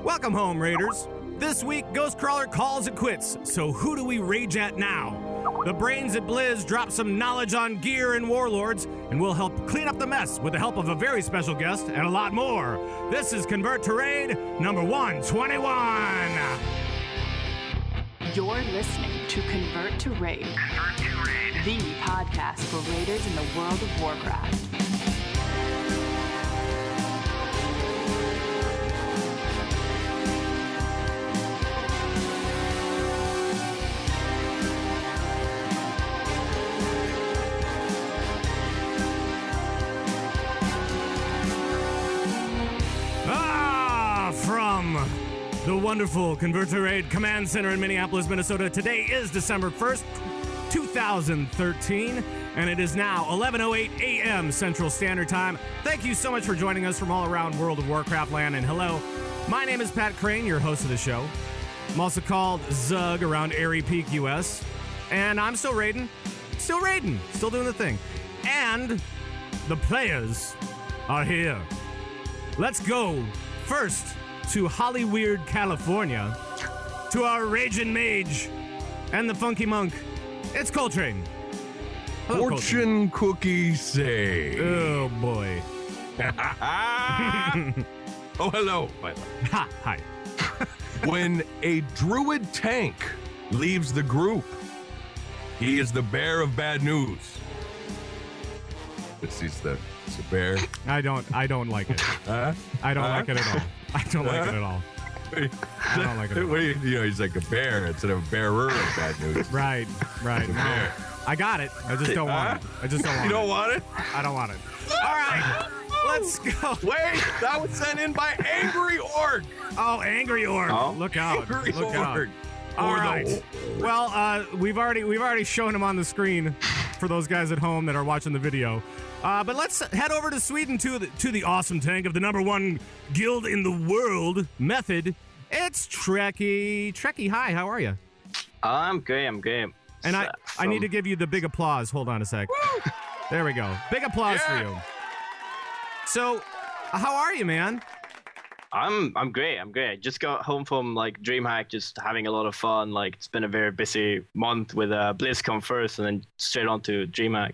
Welcome home, Raiders. This week, Ghostcrawler calls it quits, so who do we rage at now? The brains at Blizz drop some knowledge on gear and Warlords, and we'll help clean up the mess with the help of a very special guest and a lot more. This is Convert to Raid number 121. You're listening to Convert to Raid, the podcast for raiders in the World of Warcraft. From the wonderful Convert to Raid Command Center in Minneapolis, Minnesota, today is December 1st, 2013, and it is now 11:08 a.m. Central Standard Time. Thank you so much for joining us from all around World of Warcraft land, and hello, my name is Pat Krane, your host of the show. I'm also called Zug around Airy Peak, US, and I'm still raiding, still doing the thing. And the players are here. Let's go first to Hollyweird, California, to our Raging Mage and the Funky Monk. It's Koltrane. Hello, Fortune Koltrane. cookie say. Oh, boy. Oh, hello, by the way. Ha, hi. When a druid tank leaves the group, he is the bearer of bad news. This is the bear. I don't like it. Huh? I don't like it at all. I don't like it at all. I don't like it at all. You know, he's like a bear instead of a bearer of bad news. Right. Bear. I got it. I just don't want it. I just don't want it. You don't want it? I don't want it. All right. Let's go. Wait, that was sent in by Angry Orc. Oh, Angry Orc. Oh. Look out. Angry Look out. Orc. All right. Well, we've already shown him on the screen for those guys at home that are watching the video. But let's head over to Sweden to the awesome tank of the number one guild in the world, Method. It's Treckie. Treckie, hi. How are you? I'm great. And I need to give you the big applause. Hold on a sec. Woo! There we go. Big applause for you. So, how are you, man? I'm great. I just got home from DreamHack, just having a lot of fun. It's been a very busy month with Blizzcon first, and then straight on to DreamHack.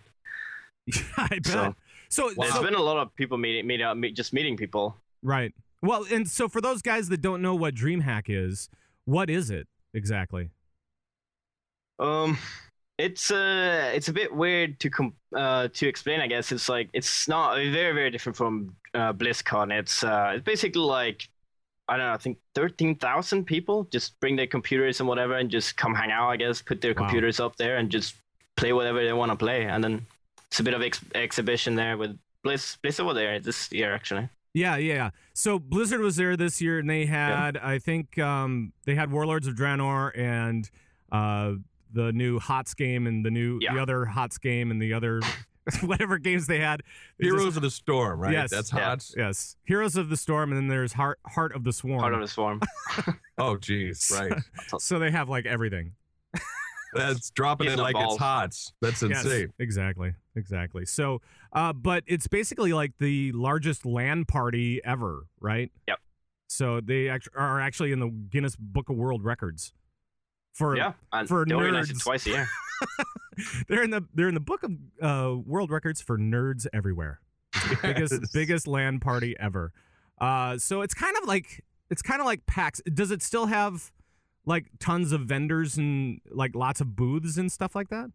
I bet. So there's been a lot of people meeting people. Right. Well, and so for those guys that don't know what DreamHack is, what is it exactly? It's a bit weird to explain. I guess it's not very, very different from BlizzCon. It's basically I don't know. I think 13,000 people just bring their computers and whatever and just come hang out. I guess put their computers up there and just play whatever they want to play. And then it's a bit of exhibition there with Blizzard over there this year actually. Yeah. So Blizzard was there this year, and they had I think they had Warlords of Draenor and the new HOTS game and the other HOTS game and the other whatever games they had. Heroes of the Storm, right? Yes. That's HOTS. Yes. Heroes of the Storm, and then there's Heart of the Swarm. Heart of the Swarm. Oh, geez. Right. So they have everything. That's dropping it like it's HOTS. That's insane. Yes, exactly. So, but it's basically the largest LAN party ever, right? Yep. So they are actually in the Guinness Book of World Records. For nerds. Organize it twice a year. they're in the Book of World Records for nerds everywhere. Biggest LAN party ever. So it's kind of like PAX. Does it still have tons of vendors and lots of booths and stuff like that?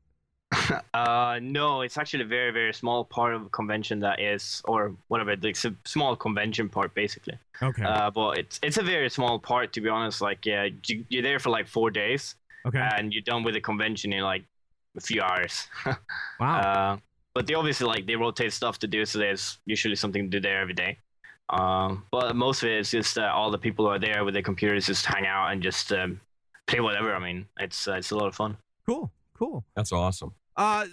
No, it's actually a very, very small part of a convention that is, or whatever. It's a small convention part, basically. Okay. But it's a very small part, to be honest. You're there for 4 days. Okay. And you're done with the convention in a few hours. Wow. But they obviously they rotate stuff to do, so there's usually something to do there every day. But most of it is just all the people who are there with their computers just hang out and just play whatever. I mean, it's a lot of fun. Cool. That's awesome.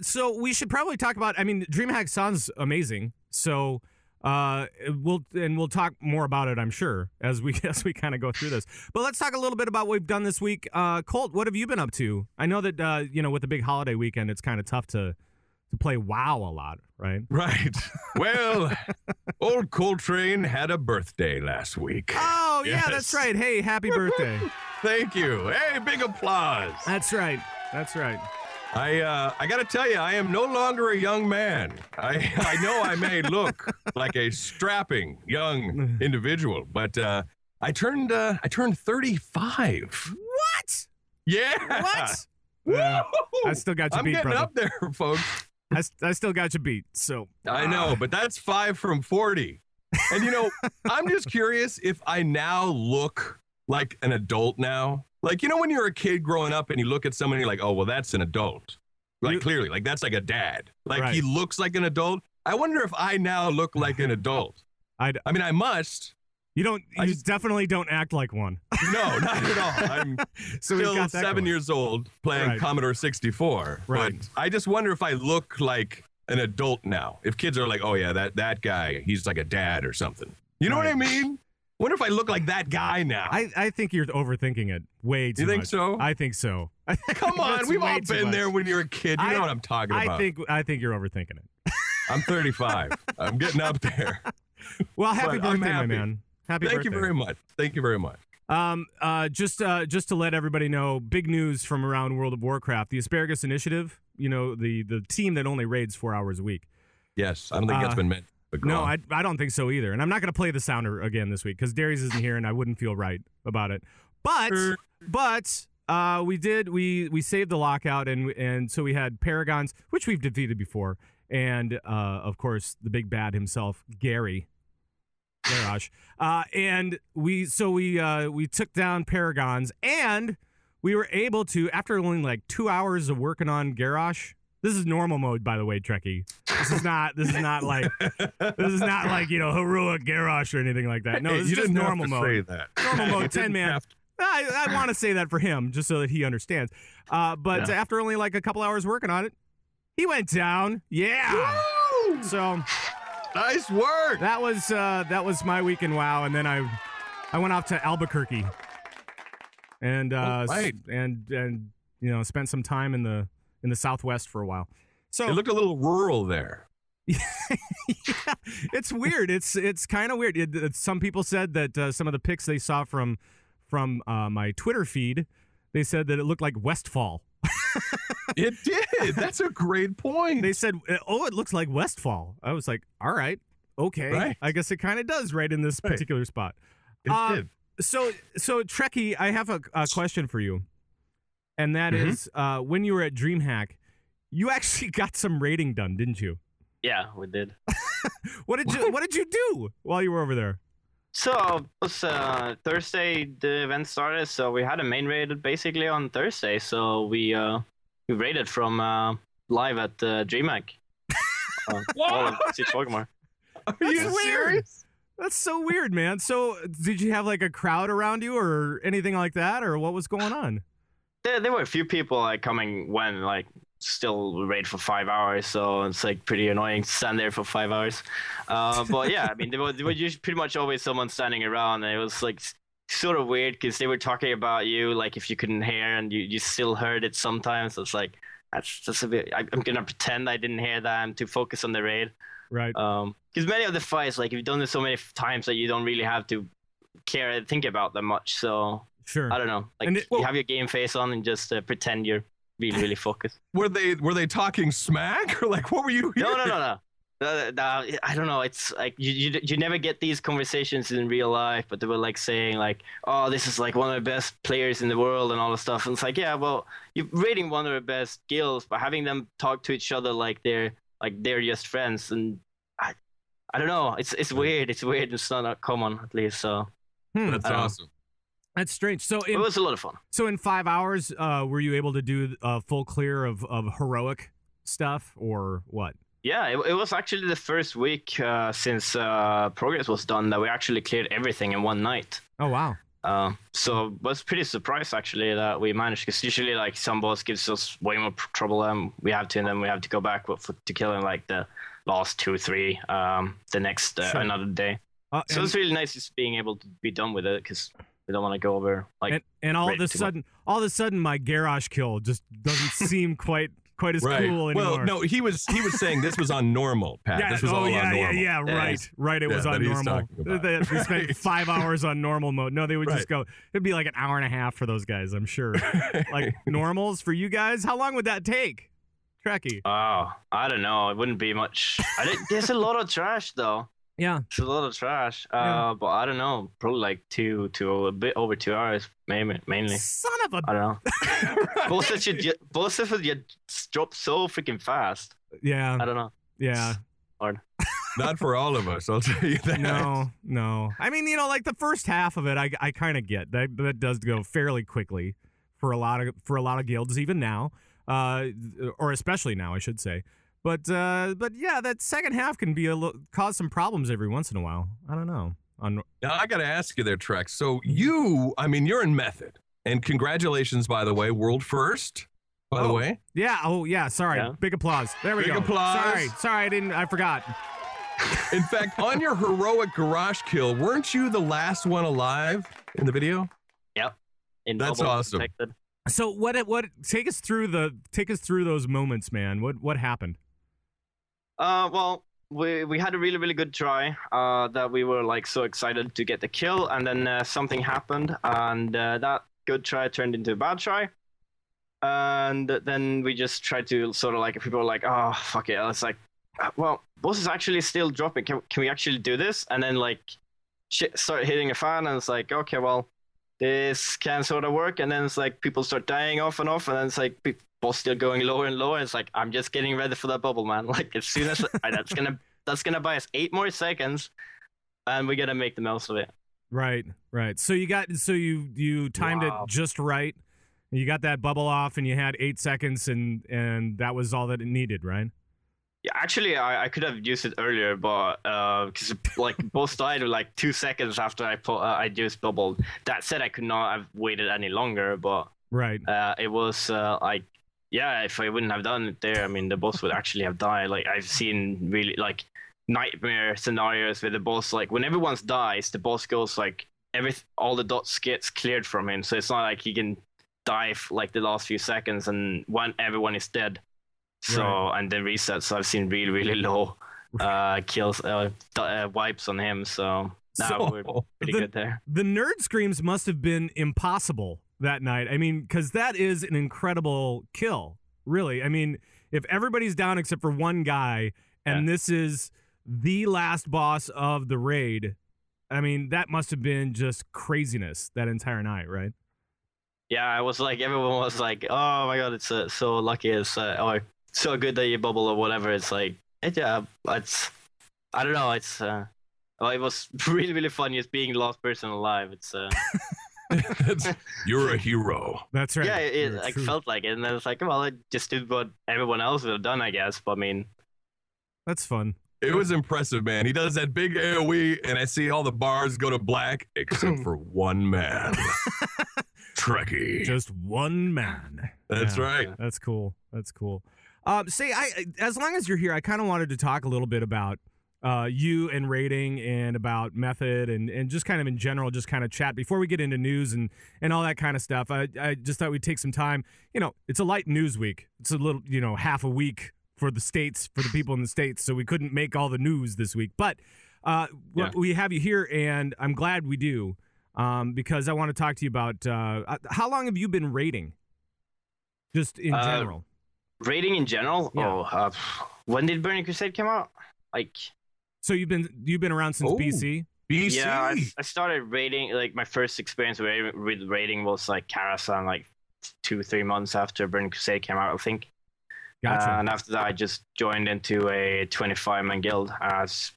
So we should probably talk about. I mean, DreamHack sounds amazing. So we'll talk more about it, I'm sure, as we kind of go through this. But let's talk a little bit about what we've done this week. Colt, what have you been up to? I know that with the big holiday weekend, it's kind of tough to to play WoW a lot, right? Right. Well, old Koltrane had a birthday last week. Oh, Yes. yeah, that's right. Hey, happy birthday. Thank you. Hey, big applause. That's right. That's right. I got to tell you, I am no longer a young man. I know I may look like a strapping young individual, but I turned 35. What? Yeah. What? Yeah, I still got you I'm beat, getting brother. up there, folks. I still got you beat. So I know, but that's 5 from 40. And you know, I'm just curious if I now look like an adult now. Like, you know, when you're a kid growing up and you look at someone and you're like, oh, well, that's an adult. Like, clearly, like, that's like a dad. Like, Right. he looks like an adult. I wonder if I now look like an adult. I mean, I must. You don't. You definitely don't act like one. No, not at all. I'm So we've still got that 7 going. years old playing Right. Commodore 64. Right. But I just wonder if I look like an adult now. If kids are like, oh, yeah, that guy, he's like a dad or something. You know Right. what I mean? Wonder if I look like that guy now. I think you're overthinking it way too much. You think so? I think so. Come on, That's we've way all too been much. there when you're a kid. You know what I'm talking about. I think you're overthinking it. I'm 35. I'm getting up there. Well, happy But I'm birthday, my happy. man. Happy Thank birthday. you very much. Thank you very much. Just to let everybody know, big news from around World of Warcraft. The Asparagus Initiative, you know, the team that only raids 4 hours a week. Yes, I don't think that's been meant. But go No, on. I don't think so either. And I'm not going to play the sounder again this week because Darius isn't here and I wouldn't feel right about it. But we saved the lockout and so we had Paragons, which we've defeated before, and of course the big bad himself, Garrosh. And we took down Paragons, and we were able to, after only like 2 hours of working on Garrosh. This is normal mode, by the way, Trekkie. This is not like you know, heroic Garrosh or anything like that. No, Hey, this is you just didn't normal have to mode. say that. Normal You mode, didn't 10 man. have to. I want to say that for him, just so that he understands. But after only like a couple hours working on it, he went down. Yeah. Woo! So Nice work. that was my week in WoW, and then I went off to Albuquerque, and right. and you know, spent some time in the Southwest for a while. So It looked a little rural there. yeah, it's weird. It's kind of weird. Some people said that some of the pics they saw from my Twitter feed, they said that it looked like Westfall. It did. That's a great point. They said, "Oh, it looks like Westfall." I was like, "All right, okay, Right. I guess it kind of does right in this Right. particular spot." It did. So Trekkie, I have a question for you, and that is, when you were at DreamHack, you actually got some raiding done, didn't you? Yeah, we did. What did you do while you were over there? So it was Thursday. The event started, so we had a main raid basically on Thursday. So we raided from live at DreamHack. All of Six Pokemon. Are you That's weird. serious? That's so weird, man. So did you have like a crowd around you or anything like that, or what was going on? There were a few people like coming when like still raid for 5 hours, so it's like pretty annoying to stand there for 5 hours. But yeah, I mean, there was usually pretty much always someone standing around, and it was like sort of weird because they were talking about you, like if you couldn't hear and you still heard it sometimes. So it's like that's a bit. I'm gonna pretend I didn't hear that. I'm too focused on the raid. Right. Because many of the fights, like you've done this so many times that you don't really have to care and think about them much. So Sure. I don't know. Like And you have your game face on and just pretend you're really focused. Were they talking smack or like what were you hearing? No. I don't know. It's like you never get these conversations in real life, but they were like saying like, "Oh, this is like one of the best players in the world" and all this stuff. And it's like, yeah, well, you're rating one of the best guilds, but having them talk to each other like they're just friends, and I don't know. It's weird. It's weird. It's not common, at least. So That's I don't know. awesome. That's strange. So it was a lot of fun. So in 5 hours, were you able to do a full clear of heroic stuff or what? Yeah, it was actually the first week since progress was done that we actually cleared everything in one night. Oh, wow. So was pretty surprised actually that we managed, because usually like some boss gives us way more trouble than we have to, and then we have to go back to kill in like the last 2-3 the next Sure. another day. So it's really nice just being able to be done with it, because we don't want to go over like and all of raid a too sudden my Garrosh kill just doesn't seem quite quite as cool anymore. Well, no, he was saying this was on normal, Pat. Yeah, this was all on normal. Yeah, right. It was on normal. They spent 5 hours on normal mode. No, they would just go. It'd be like an hour and a half for those guys, I'm sure. Like normals for you guys. How long would that take, Treckie? Oh, I don't know. It wouldn't be much. There's a lot of trash though. Yeah, it's a lot of trash. But I don't know. Probably like 2 to a bit over 2 hours, mainly. Son of a. I don't know. Both of you drop so freaking fast. Yeah. I don't know. Yeah. Hard. Not for all of us, I'll tell you that. No. I mean, like the first half of it, I kind of get that does go fairly quickly for a lot of guilds, even now, or especially now, I should say. But yeah, that second half can be cause some problems every once in a while. I don't know. Now I got to ask you there, Trex. So you're in Method, and congratulations, by the way, world first. By the way. Yeah. Oh yeah. Sorry. Yeah. Big applause. There we go. Big applause. Sorry. I forgot. In fact, on your heroic garage kill, weren't you the last one alive in the video? Yep. That's awesome. Protected. So what take us through those moments, man. What happened? Well, we had a really, really good try that we were like so excited to get the kill, and then something happened, and that good try turned into a bad try. And then we just tried to sort of like, people were like, oh, fuck it. It's like, well, boss is actually still dropping. Can we actually do this? And then like shit started hitting a fan, and it's like, okay, well, this can sort of work. And then it's like people start dying off, and then it's like boss still going lower and lower. It's like, I'm just getting ready for that bubble, man. Like as soon as that's gonna buy us 8 more seconds, and we gotta make the most of it. Right. So you timed it just right. You got that bubble off, and you had 8 seconds, and that was all that it needed, right? Yeah, actually, I could have used it earlier, but because like both died in like 2 seconds after I used bubble. That said, I could not have waited any longer, but right. It was like, yeah, if I wouldn't have done it there, I mean, the boss would actually have died. Like I've seen really like nightmare scenarios where the boss, like when everyone dies, the boss goes like all the dots gets cleared from him, so it's not like he can dive like the last few seconds and when everyone is dead, so right. And then reset. So I've seen really, really low kills, wipes on him, so we're pretty good there. The nerd screams must have been impossible that night. I mean, because that is an incredible kill, really. I mean, if everybody's down except for one guy, and this is the last boss of the raid, I mean, that must have been just craziness that entire night, right? Yeah, I was like, everyone was like, oh my god, it's so lucky, it's or so good that you bubble or whatever. It's like, I don't know, it's well, it was really, really fun just being the last person alive. It's you're a hero. That's right. Yeah, it like felt like it, and then it's like, well, I just did what everyone else would have done, I guess. But I mean, that's fun. It was impressive, man. He does that big AoE, and I see all the bars go to black except for one man. Trekkie. Just one man. That's right. That's cool. As long as you're here, I kind of wanted to talk a little bit about you and rating, and about Method, and just kind of in general, just kind of chat before we get into news and all that kind of stuff. I just thought we'd take some time. It's a light news week. It's a little, half a week for the States, for the people in the States, so we couldn't make all the news this week. But we have you here, and I'm glad we do. Because I want to talk to you about how long have you been raiding? Just in general. Raiding in general? Yeah. When did Burning Crusade come out? So you've been around since BC? BC. Yeah, I started raiding. Like my first experience with raiding was like Karasan, like 2-3 months after Burning Crusade came out, I think. Gotcha. And after that, I just joined into a 25-man guild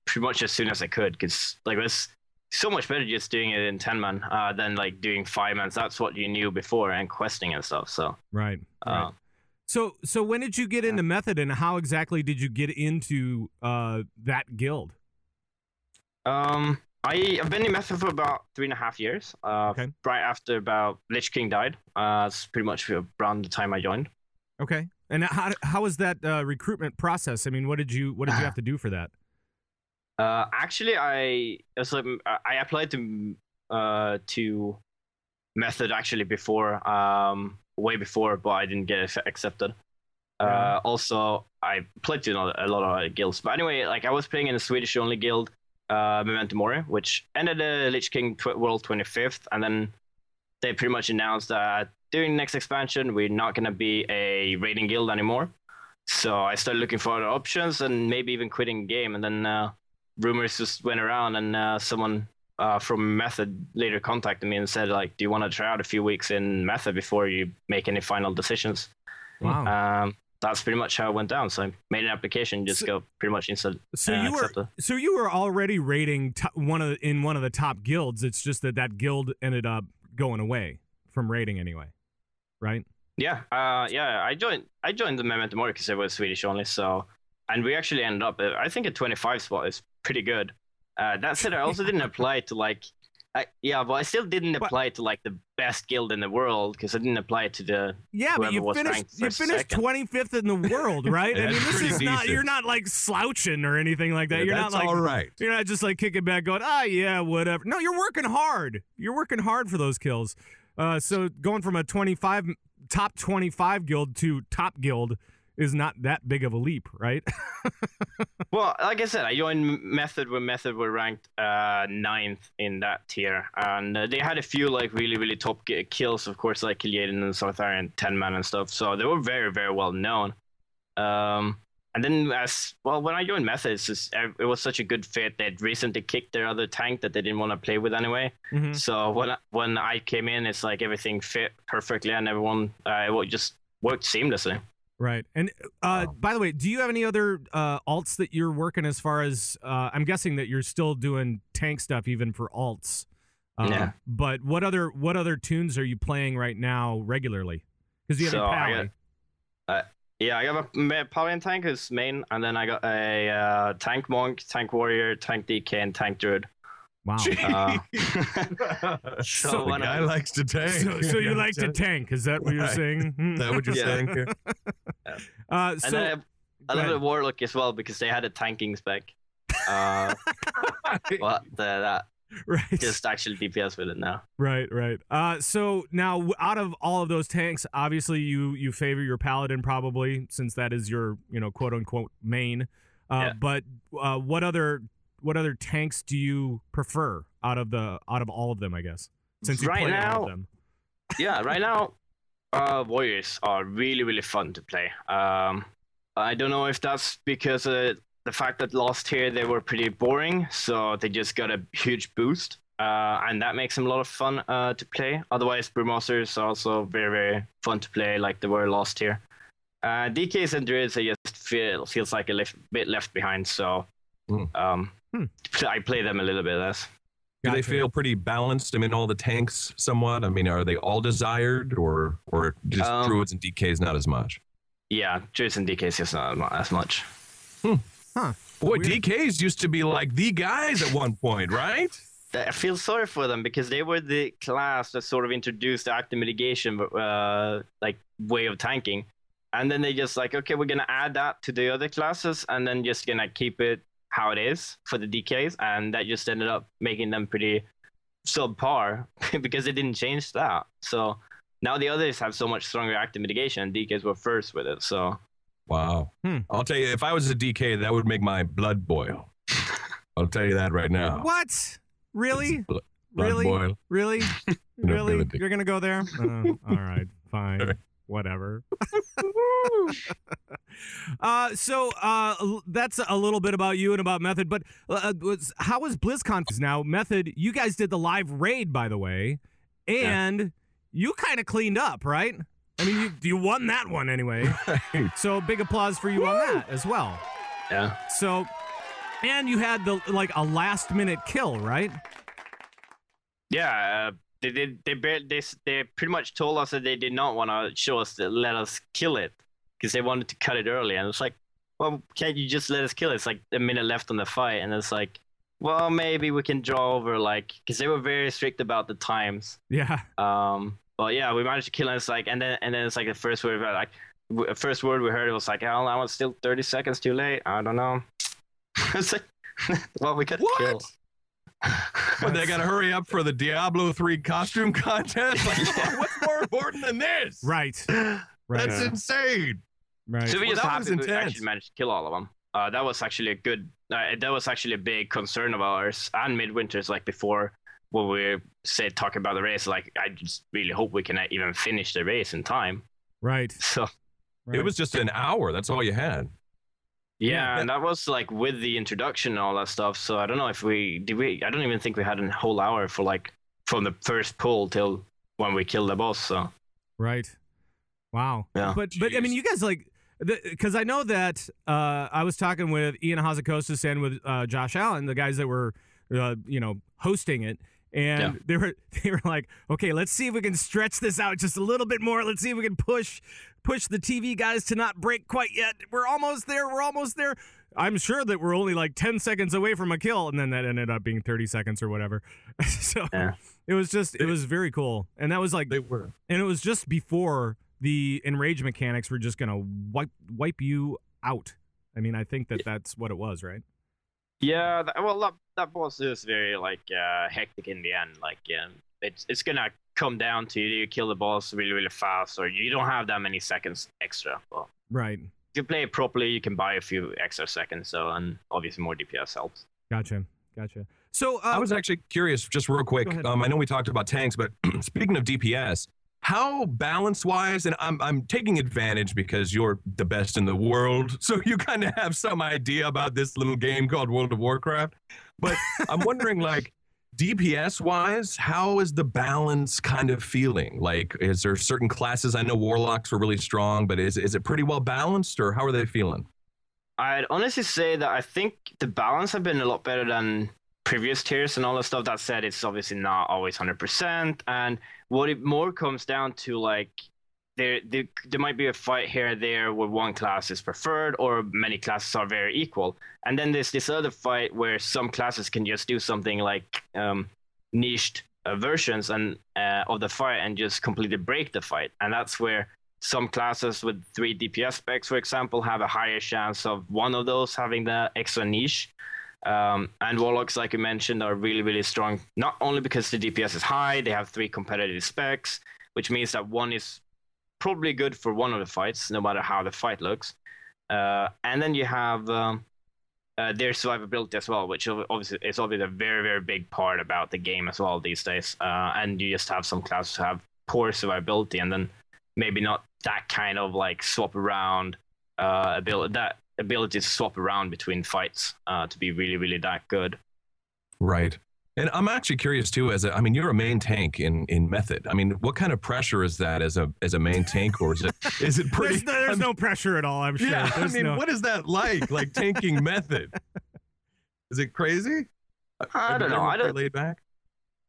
pretty much as soon as I could, because like it was so much better just doing it in 10-man than like doing 5-man. That's what you knew before, and questing and stuff. So right. So when did you get into Method, and how exactly did you get into that guild? I've been in Method for about 3.5 years. Right after about Lich King died. It's pretty much around the time I joined. Okay. And how was that recruitment process? I mean, what did you have to do for that? Actually, I applied to Method actually before, way before, but I didn't get accepted. Also, I played in a lot of guilds. But anyway, like I was playing in a Swedish only guild, Memento Mori, which ended the Lich King World 25th, and then they pretty much announced that during the next expansion, we're not going to be a raiding guild anymore. So I started looking for other options and maybe even quitting the game. And then rumors just went around, and someone from Method later contacted me and said, like, do you want to try out a few weeks in Method before you make any final decisions? Wow. That's pretty much how it went down. So I made an application, just go pretty much instant. So you were already raiding one of the top guilds. It's just that guild ended up going away from raiding anyway, right? Yeah. I joined the Memento Mori because it was Swedish only. So, and we actually ended up, I think a 25 spot is pretty good. That said, I also didn't apply to I still didn't apply to like the best guild in the world because I didn't apply to the but you finished 25th in the world, right? I mean, this is not, you're not like slouching or anything like that. Yeah, you're not like, all right. You're not just like kicking back going, yeah, whatever. No, you're working hard. You're working hard for those kills. So going from a top 25 guild to top guild is not that big of a leap, right? Well, like I said, I joined Method when Method were ranked 9th in that tier, and they had a few like really, really top kills, of course, like Kil'jaeden and Sartharian 10-man and stuff. So they were very, very well known. And then when I joined Method, it was such a good fit. They'd recently kicked their other tank that they didn't want to play with anyway. Mm-hmm. So when I came in, it's like everything fit perfectly, and everyone it just worked seamlessly. Right. And by the way, do you have any other alts that you're working as far as I'm guessing that you're still doing tank stuff even for alts. Yeah. But what other tunes are you playing right now regularly? Because you have a Pally. I got a Pally tank as main, and then I got a tank monk, tank warrior, tank DK, and tank druid. Wow. So the guy likes to tank. So you like to tank? Is that what you're saying? Is that what you're saying here? And then I love the Warlock as well because they had a tanking spec. But that just actually DPS with it now. Right. So now, out of all of those tanks, obviously you favor your paladin probably, since that is your quote unquote main. But what other tanks do you prefer out of all of them, I guess, since you play all of them? Yeah, right now, warriors are really, really fun to play. I don't know if that's because the fact that last year they were pretty boring, so they just got a huge boost, and that makes them a lot of fun to play. Otherwise, Brewmasters are also very, very fun to play, like they were last year. DKs and Druids, I just feels like a bit left behind, so I play them a little bit less. Do they feel pretty balanced? I mean, all the tanks somewhat? I mean, are they all desired, or just Druids and DKs not as much? Yeah, Druids and DKs just not as much. Huh. Boy, weird. DKs used to be like the guys at one point, right? I feel sorry for them because they were the class that sort of introduced the active mitigation way of tanking. And then they just like, okay, we're going to add that to the other classes and then just going to keep it how it is for the DKs. And that just ended up making them pretty subpar because they didn't change that. So now the others have so much stronger active mitigation and DKs were first with it. So wow. I'll tell you, if I was a DK, that would make my blood boil. I'll tell you that right now. What? Really? Blood really? Boil. Really? Really? You're going to go there? All right. Fine. All right. Whatever. So that's a little bit about you and about Method, but how was BlizzCon? Now, Method, you guys did the live raid, by the way, and you kind of cleaned up, right? I mean, you won that one anyway. Right. So big applause for you on that as well. Yeah. So, and you had a last minute kill, right? Yeah. They pretty much told us that they did not want to let us kill it because they wanted to cut it early. And it's like, well, can't you just let us kill it? It's like a minute left on the fight. And it's like, well, maybe we can draw over, because they were very strict about the times. Yeah. But yeah, we managed to kill it. It's like, and then it's like the first word, we heard, it was like, oh, I was still 30 seconds too late. I don't know. It's like, well, we got killed. But they got to hurry up for the Diablo 3 costume contest. Like, what's more important than this? Right. That's insane. Right. So we Well, just that was happy we intense. actually managed to kill all of them. That was actually a good. That was actually a big concern of ours. And Midwinter's, like before, when we said talking about the race, like I just really hope we can even finish the race in time. Right. So It was just an hour. That's all you had. yeah, and that was like with the introduction and all that stuff. So I don't know if we did. I don't even think we had a whole hour for like from the first pull till when we killed the boss. So Right. Wow. Yeah. But I mean, you guys like, because I know that I was talking with Ian Hazzikostas and with Josh Allen, the guys that were hosting it, and they were like, okay, let's see if we can stretch this out just a little bit more. Let's see if we can push the TV guys to not break quite yet. We're almost there. I'm sure that we're only like 10 seconds away from a kill, and then that ended up being 30 seconds or whatever. So it was very cool, and that was like, They were. and it was just before the enrage mechanics were just gonna wipe you out. I mean, I think that's what it was, right? yeah, that boss is very like hectic in the end. Like it's gonna come down to you kill the boss really really fast, or you don't have that many seconds extra. But Right. if you play it properly, you can buy a few extra seconds. So and obviously more DPS helps. Gotcha. So I was actually curious, just real quick. Go ahead. I know we talked about tanks, but speaking of DPS, how balance-wise, and I'm taking advantage because you're the best in the world, so you kind of have some idea about this little game called World of Warcraft. But I'm wondering, like, DPS-wise, how is the balance kind of feeling? Like, is there certain classes? I know Warlocks were really strong, but is it pretty well balanced, or how are they feeling? I'd honestly say that I think the balance have been a lot better than previous tiers and all that stuff. That said, it's obviously not always 100%. And what it more comes down to, like, there might be a fight here or there where one class is preferred or many classes are very equal. And then there's this other fight where some classes can just do something like niched versions of the fight and just completely break the fight. And that's where some classes with 3 DPS specs, for example, have a higher chance of one of those having the extra niche. And Warlocks, like you mentioned, are really, really strong, not only because the DPS is high, they have 3 competitive specs, which means that one is probably good for one of the fights, no matter how the fight looks. And then you have their survivability as well, which obviously is a very, very big part about the game as well these days. And you just have some classes who have poor survivability, and then maybe not that kind of like swap around ability to swap around between fights to be really, really that good. Right. And I'm actually curious too, you're a main tank in Method. I mean, what kind of pressure is that as a main tank, or is it pretty? There's no pressure at all, I'm sure. Yeah, what is that like tanking Method? Is it crazy? I don't know. I don't. Laid back.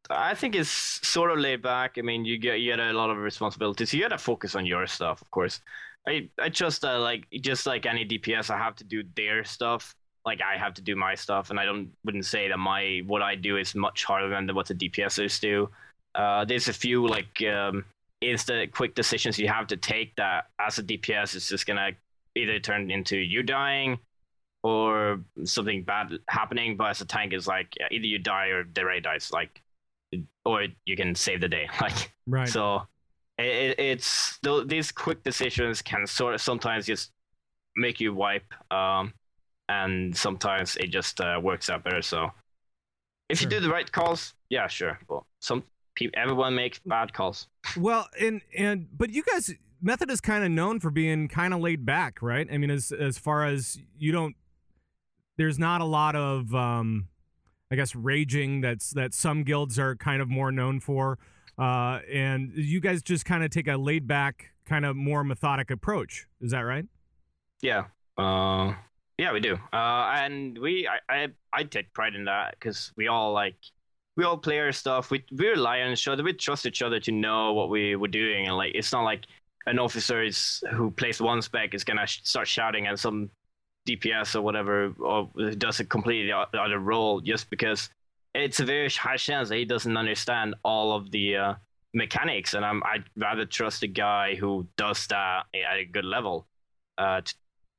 I think it's sort of laid back. I mean, you get a lot of responsibilities. You got to focus on your stuff, of course. I just like just like any DPS, I have to do their stuff. Like I have to do my stuff, and wouldn't say that what I do is much harder than what the DPSers do. There's a few like instant quick decisions you have to take that as a DPS is just gonna either turn into you dying or something bad happening. But as a tank, is like either you die or the raid dies, like, or you can save the day, like. Right. So it's these quick decisions can sort of sometimes just make you wipe. And sometimes it just works out better. So if you do the right calls, yeah, sure. But everyone makes bad calls. Well, but you guys, Method is kind of known for being kind of laid back, right? I mean, as far as there's not a lot of, I guess, raging that some guilds are kind of more known for. And you guys just kind of take a laid back, kind of more methodic approach. Is that right? Yeah. Yeah, we do. And I take pride in that because we all play our stuff. We rely on each other. We trust each other to know what we were doing. And like, it's not like an officer who plays one spec is gonna start shouting at some DPS or whatever, or does a completely other role just because it's a very high chance that he doesn't understand all of the mechanics. And I'd rather trust a guy who does that at a good level to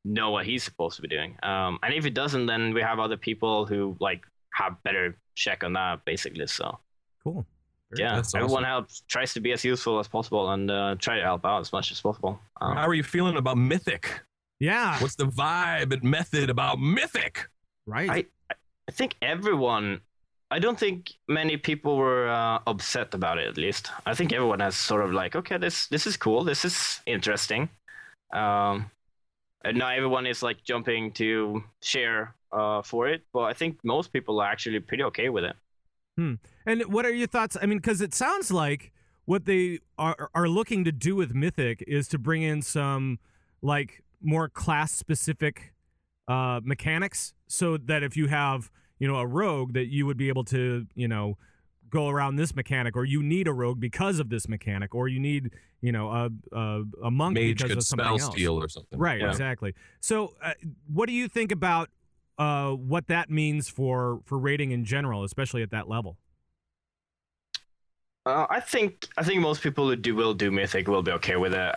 know what he's supposed to be doing. And if he doesn't, then we have other people who like have better check on that, basically. So cool. Yeah, That's everyone awesome. tries to be as useful as possible and try to help out as much as possible. How are you feeling about Mythic? Yeah. What's the vibe and method about Mythic? Right. I think everyone. I don't think many people were upset about it. At least I think everyone has sort of like, okay, this is cool. This is interesting. And now everyone is like jumping to share for it, but I think most people are actually pretty okay with it. And what are your thoughts? I mean, because it sounds like what they are looking to do with Mythic is to bring in some like more class specific mechanics, so that if you have a rogue, that you would be able to go around this mechanic, or you need a rogue because of this mechanic, or you need a monk Mage because could of something spell else. steal or something. Right, Yeah. exactly. So what do you think about what that means for raiding in general, especially at that level? I think most people who will do Mythic will be okay with it.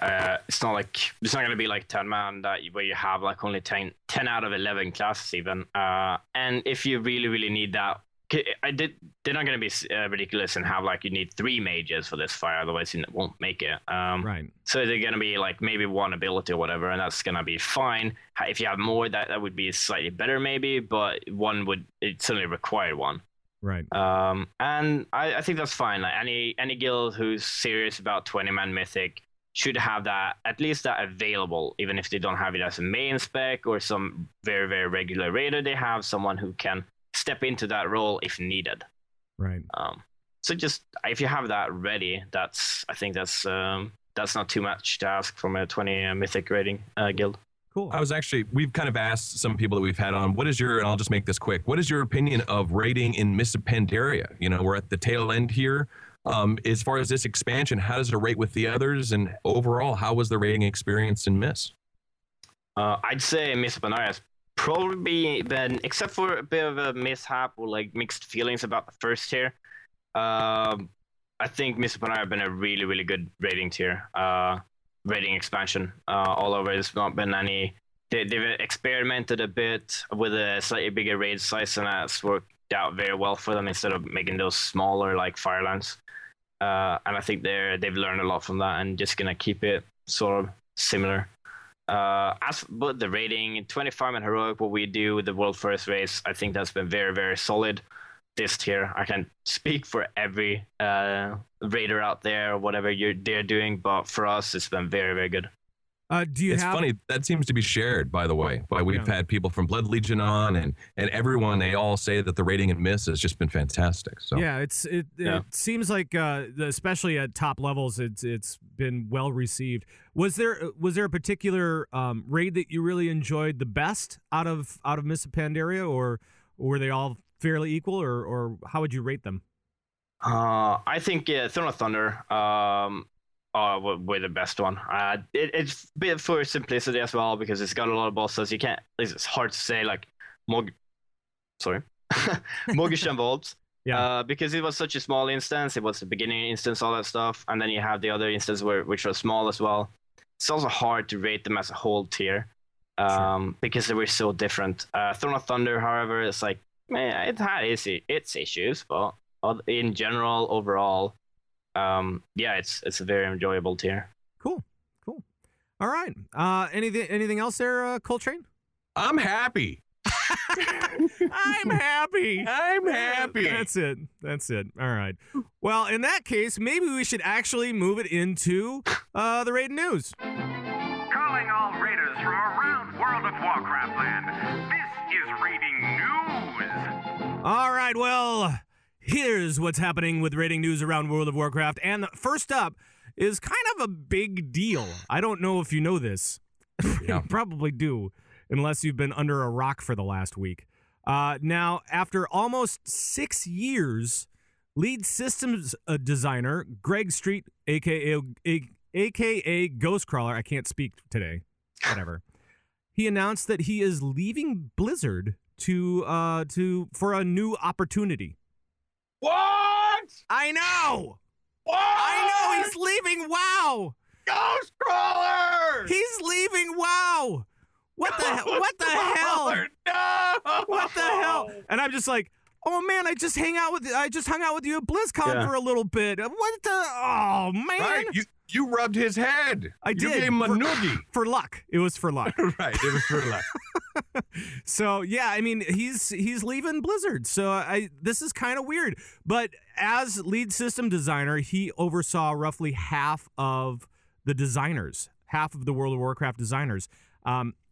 It's not going to be like 10 man where you have like only 10 out of 11 classes even. And if you really need that, they're not going to be ridiculous and have like you need 3 mages for this fire, otherwise you won't make it. Right. So they're going to be like maybe 1 ability or whatever, and that's going to be fine. If you have more, that would be slightly better maybe, but it certainly require 1. Right. And I think that's fine. Like any guild who's serious about 20-man Mythic should have that, at least that available, even if they don't have it as a main spec or some very, very regular raider. They have someone who can step into that role if needed. Right. So just if you have that ready, I think that's not too much to ask from a 20 Mythic raiding guild. Cool. We've kind of asked some people that we've had on, and I'll just make this quick. What is your opinion of raiding in Mists of Pandaria? We're at the tail end here. As far as this expansion, how does it rate with the others? And overall, how was the raiding experience in Mists? I'd say Mists of Pandaria has probably been, except for a bit of a mishap or like mixed feelings about the first tier. I think Mists of Pandaria have been a really, really good raiding tier. Raiding expansion all over. There's not been any. They've experimented a bit with a slightly bigger raid size, and that's worked out very well for them instead of making those smaller like firelands. And I think they've learned a lot from that and just gonna keep it sort of similar. But the raiding 25-man heroic, what we do with the world first race, I think that's been very, very solid this tier. I can't speak for every raider out there or whatever they're doing, but for us, it's been very, very good. It's funny, that seems to be shared, by the way. We've had people from Blood Legion on, and everyone, they all say that the raiding in Mists has just been fantastic. So yeah, it seems like especially at top levels, it's been well received. Was there a particular raid that you really enjoyed the best out of Mists of Pandaria, or were they all fairly equal, or how would you rate them? I think Throne of Thunder were the best one. It's a bit for simplicity as well, because it's got a lot of bosses. It's hard to say like Morgish and Vault. Yeah. Because it was such a small instance. It was the beginning instance, all that stuff, and then you have the other instance which was small as well. It's also hard to rate them as a whole tier, because they were so different. Throne of Thunder, however, it's like, man, it had its issues, but in general, overall, it's a very enjoyable tier. Cool. All right. Anything else there, Koltrane? I'm happy. I'm happy. That's it. All right. Well, in that case, maybe we should actually move it into the raid news. Calling all raiders from around World of Warcraft land. This is raiding news. All right, well, here's what's happening with raiding news around World of Warcraft. And first up is kind of a big deal. I don't know if you know this. Yeah. You probably do, unless you've been under a rock for the last week. Now, after almost 6 years, lead systems designer Greg Street, a.k.a. Ghostcrawler, I can't speak today, whatever, he announced that he is leaving Blizzard for a new opportunity. What? I know! What? I know! He's leaving WoW! Ghostcrawler! He's leaving WoW! What the hell? No! What the hell? And I'm just like, oh man, I just hung out with you at BlizzCon for a little bit. What the? Oh man! Right, you rubbed his head. I did. You gave him a noogie for luck. It was for luck. Right, it was for luck. So yeah, I mean he's leaving Blizzard. So this is kind of weird. But as lead system designer, he oversaw roughly half of the designers, half of the World of Warcraft designers,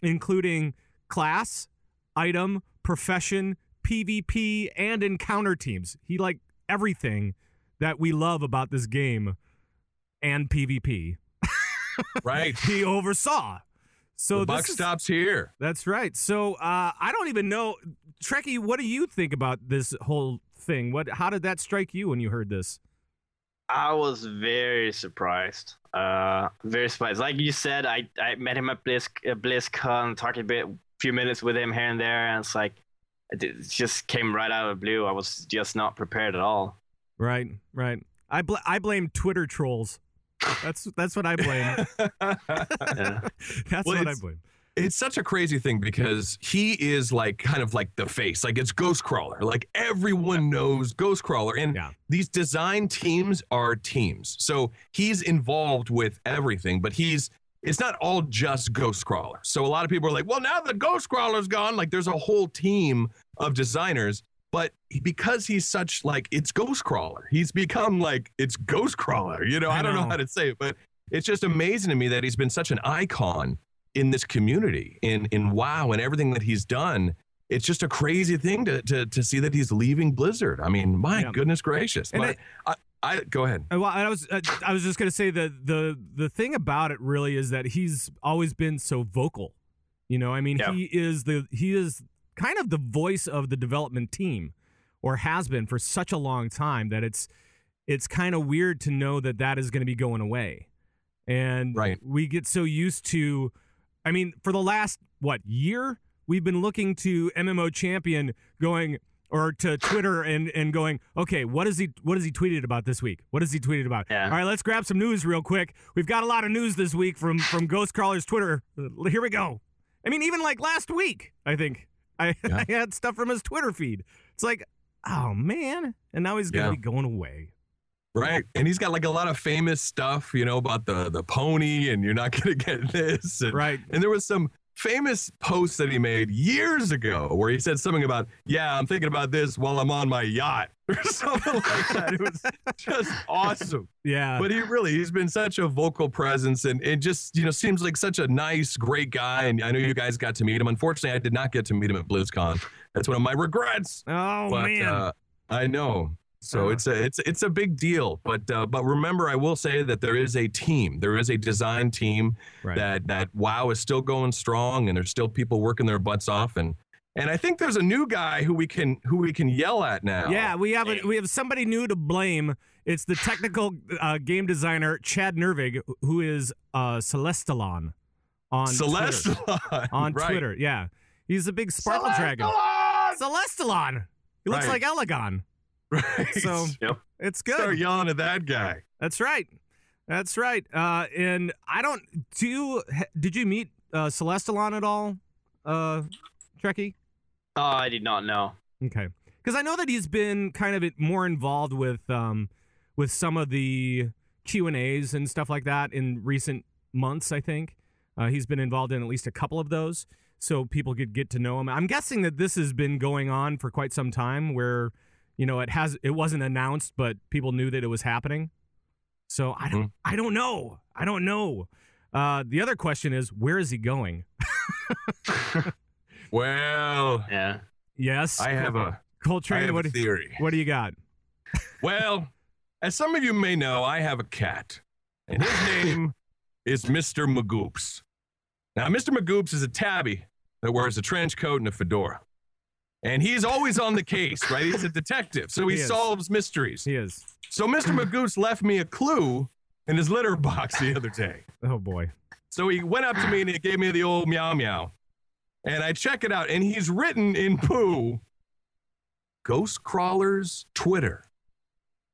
including class, item, profession, PvP, and encounter teams. He liked everything that we love about this game and PvP. Right. He oversaw. So the buck stops here. That's right. So I don't even know. Trekkie, what do you think about this whole thing? How did that strike you when you heard this? I was very surprised. Very surprised. Like you said, I met him at BlizzCon, talked a few minutes with him here and there, and it's like, it just came right out of the blue. I was just not prepared at all. Right. I blame Twitter trolls. That's what I blame. Yeah. That's what I blame. It's such a crazy thing because he is like kind of like the face. Like it's Ghostcrawler. Like everyone knows Ghostcrawler. And these design teams are teams. So he's involved with everything, but it's not all just Ghostcrawler. So a lot of people are like, well, now that Ghostcrawler's gone, like there's a whole team of designers. But because he's such like, it's Ghostcrawler. He's become like, it's Ghostcrawler. You know, I don't know how to say it, but it's just amazing to me that he's been such an icon in this community, in WoW and everything that he's done. It's just a crazy thing to see that he's leaving Blizzard. I mean, my goodness gracious. And I go ahead. Well, I was just going to say that the thing about it really is that he's always been so vocal. You know, I mean, he is kind of the voice of the development team, or has been for such a long time, that it's kind of weird to know that is going to be going away. And we get so used to, I mean, for the last year, we've been looking to MMO Champion going, or to Twitter and going, okay, what has he tweeted about this week? What has he tweeted about? Yeah. All right, let's grab some news real quick. We've got a lot of news this week from Ghostcrawler's Twitter. Here we go. I mean, even like last week, I think I had stuff from his Twitter feed. It's like, oh man, and now he's gonna be going away. Right, and he's got like a lot of famous stuff, you know, about the pony, and you're not gonna get this. And, and there was some famous posts that he made years ago where he said something about, I'm thinking about this while I'm on my yacht or something like that. It was just awesome. Yeah. But he's been such a vocal presence, and it just, you know, seems like such a nice, great guy. And I know you guys got to meet him. Unfortunately, I did not get to meet him at BlizzCon. That's one of my regrets. Oh, man. I know. So it's a big deal, but remember, I will say that there is a team, there is a design team that WoW is still going strong, and there's still people working their butts off, and I think there's a new guy who we can yell at now. Yeah, we have somebody new to blame. It's the technical game designer Chad Nervig, who is Celestalon on Twitter. Yeah, he's a big sparkle dragon. Celestalon. He looks like Elegon. Right. So it's good. Start yelling at that guy. That's right. And I don't did you meet Celestalon at all, Trekkie? Oh, I did not know. Okay. Because I know that he's been kind of more involved with some of the Q&As and stuff like that in recent months, I think. He's been involved in at least a couple of those, so people could get to know him. I'm guessing that this has been going on for quite some time, where you know, it wasn't announced, but people knew that it was happening. So I don't know. The other question is, where is he going? Well, yes. I have a Koltrane, theory. What do you got? Well, as some of you may know, I have a cat, and his name is Mr. Magoops. Now, Mr. Magoops is a tabby that wears a trench coat and a fedora. And he's always on the case, right? He's a detective, so he solves mysteries. He is. So Mr. Magoops left me a clue in his litter box the other day. Oh, boy. So he went up to me and he gave me the old meow meow. And I check it out, and he's written in poo, Ghostcrawler's Twitter.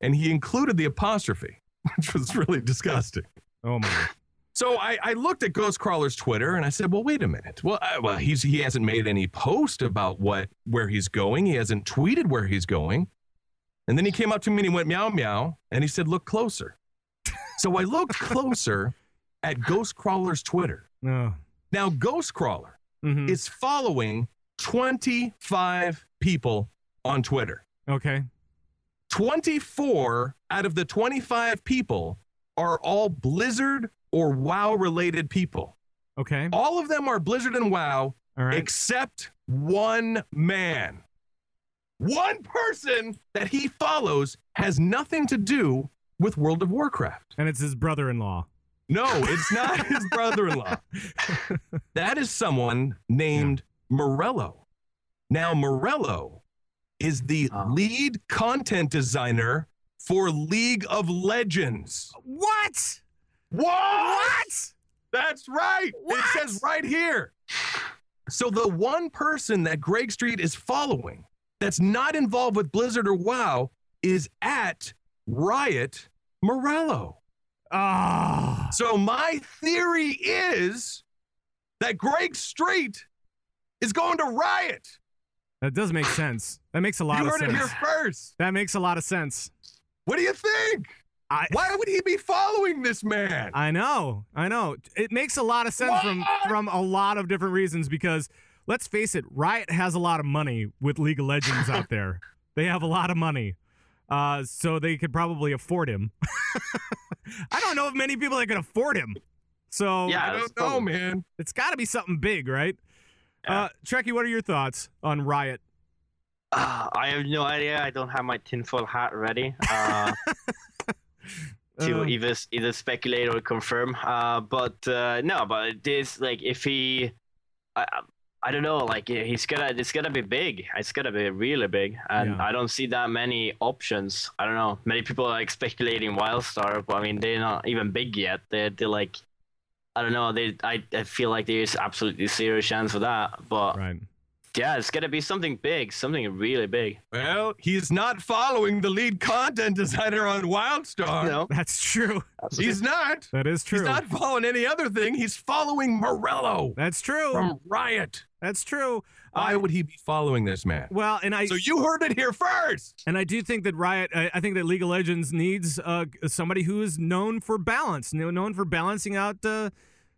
And he included the apostrophe, which was really disgusting. Oh, my. So I looked at Ghostcrawler's Twitter and I said, well, wait a minute. Well, he hasn't made any post about where he's going. He hasn't tweeted where he's going. And then he came up to me and he went meow meow and he said, look closer. So I looked closer at Ghostcrawler's Twitter. Oh. Now, Ghostcrawler Mm-hmm. is following 25 people on Twitter. Okay. 24 out of the 25 people are all Blizzard or WoW related people. Okay. All of them are Blizzard and WoW, All right. except one man. One person that he follows has nothing to do with World of Warcraft. And it's his brother-in-law. No, it's not his brother-in-law. That is someone named Morello. Now, Morello is the lead content designer for League of Legends. What? What? That's right. What? It says right here. So the one person that Greg Street is following that's not involved with Blizzard or WoW is at Riot Morello. Ah. So my theory is that Greg Street is going to Riot. That does make sense. That makes a lot You of heard sense. it here first. That makes a lot of sense. What do you think? Why would he be following this man? I know. It makes a lot of sense from a lot of different reasons because let's face it, Riot has a lot of money with League of Legends out there. They have a lot of money. So they could probably afford him. I don't know of many people that can afford him. So I don't know, man. It's got to be something big, right? Trekkie, what are your thoughts on Riot? I have no idea. I don't have my tinfoil hat ready to either speculate or confirm. But this, like, if he, I don't know, like, it's gonna be big. It's gonna be really big, and I don't see that many options. I don't know. Many people are like speculating Wildstar, but I mean, they're not even big yet. They're like, I don't know. I feel like there's absolutely zero chance for that. But yeah, it's gonna be something big, something really big. Well, he's not following the lead content designer on Wildstar. No, that's true. He's not. That is true. He's not following any other thing. He's following Morello. That's true. From Riot. That's true. Why would he be following this man? Well, so you heard it here first. And I do think that Riot, I think that League of Legends needs somebody who is known for balance, known for balancing out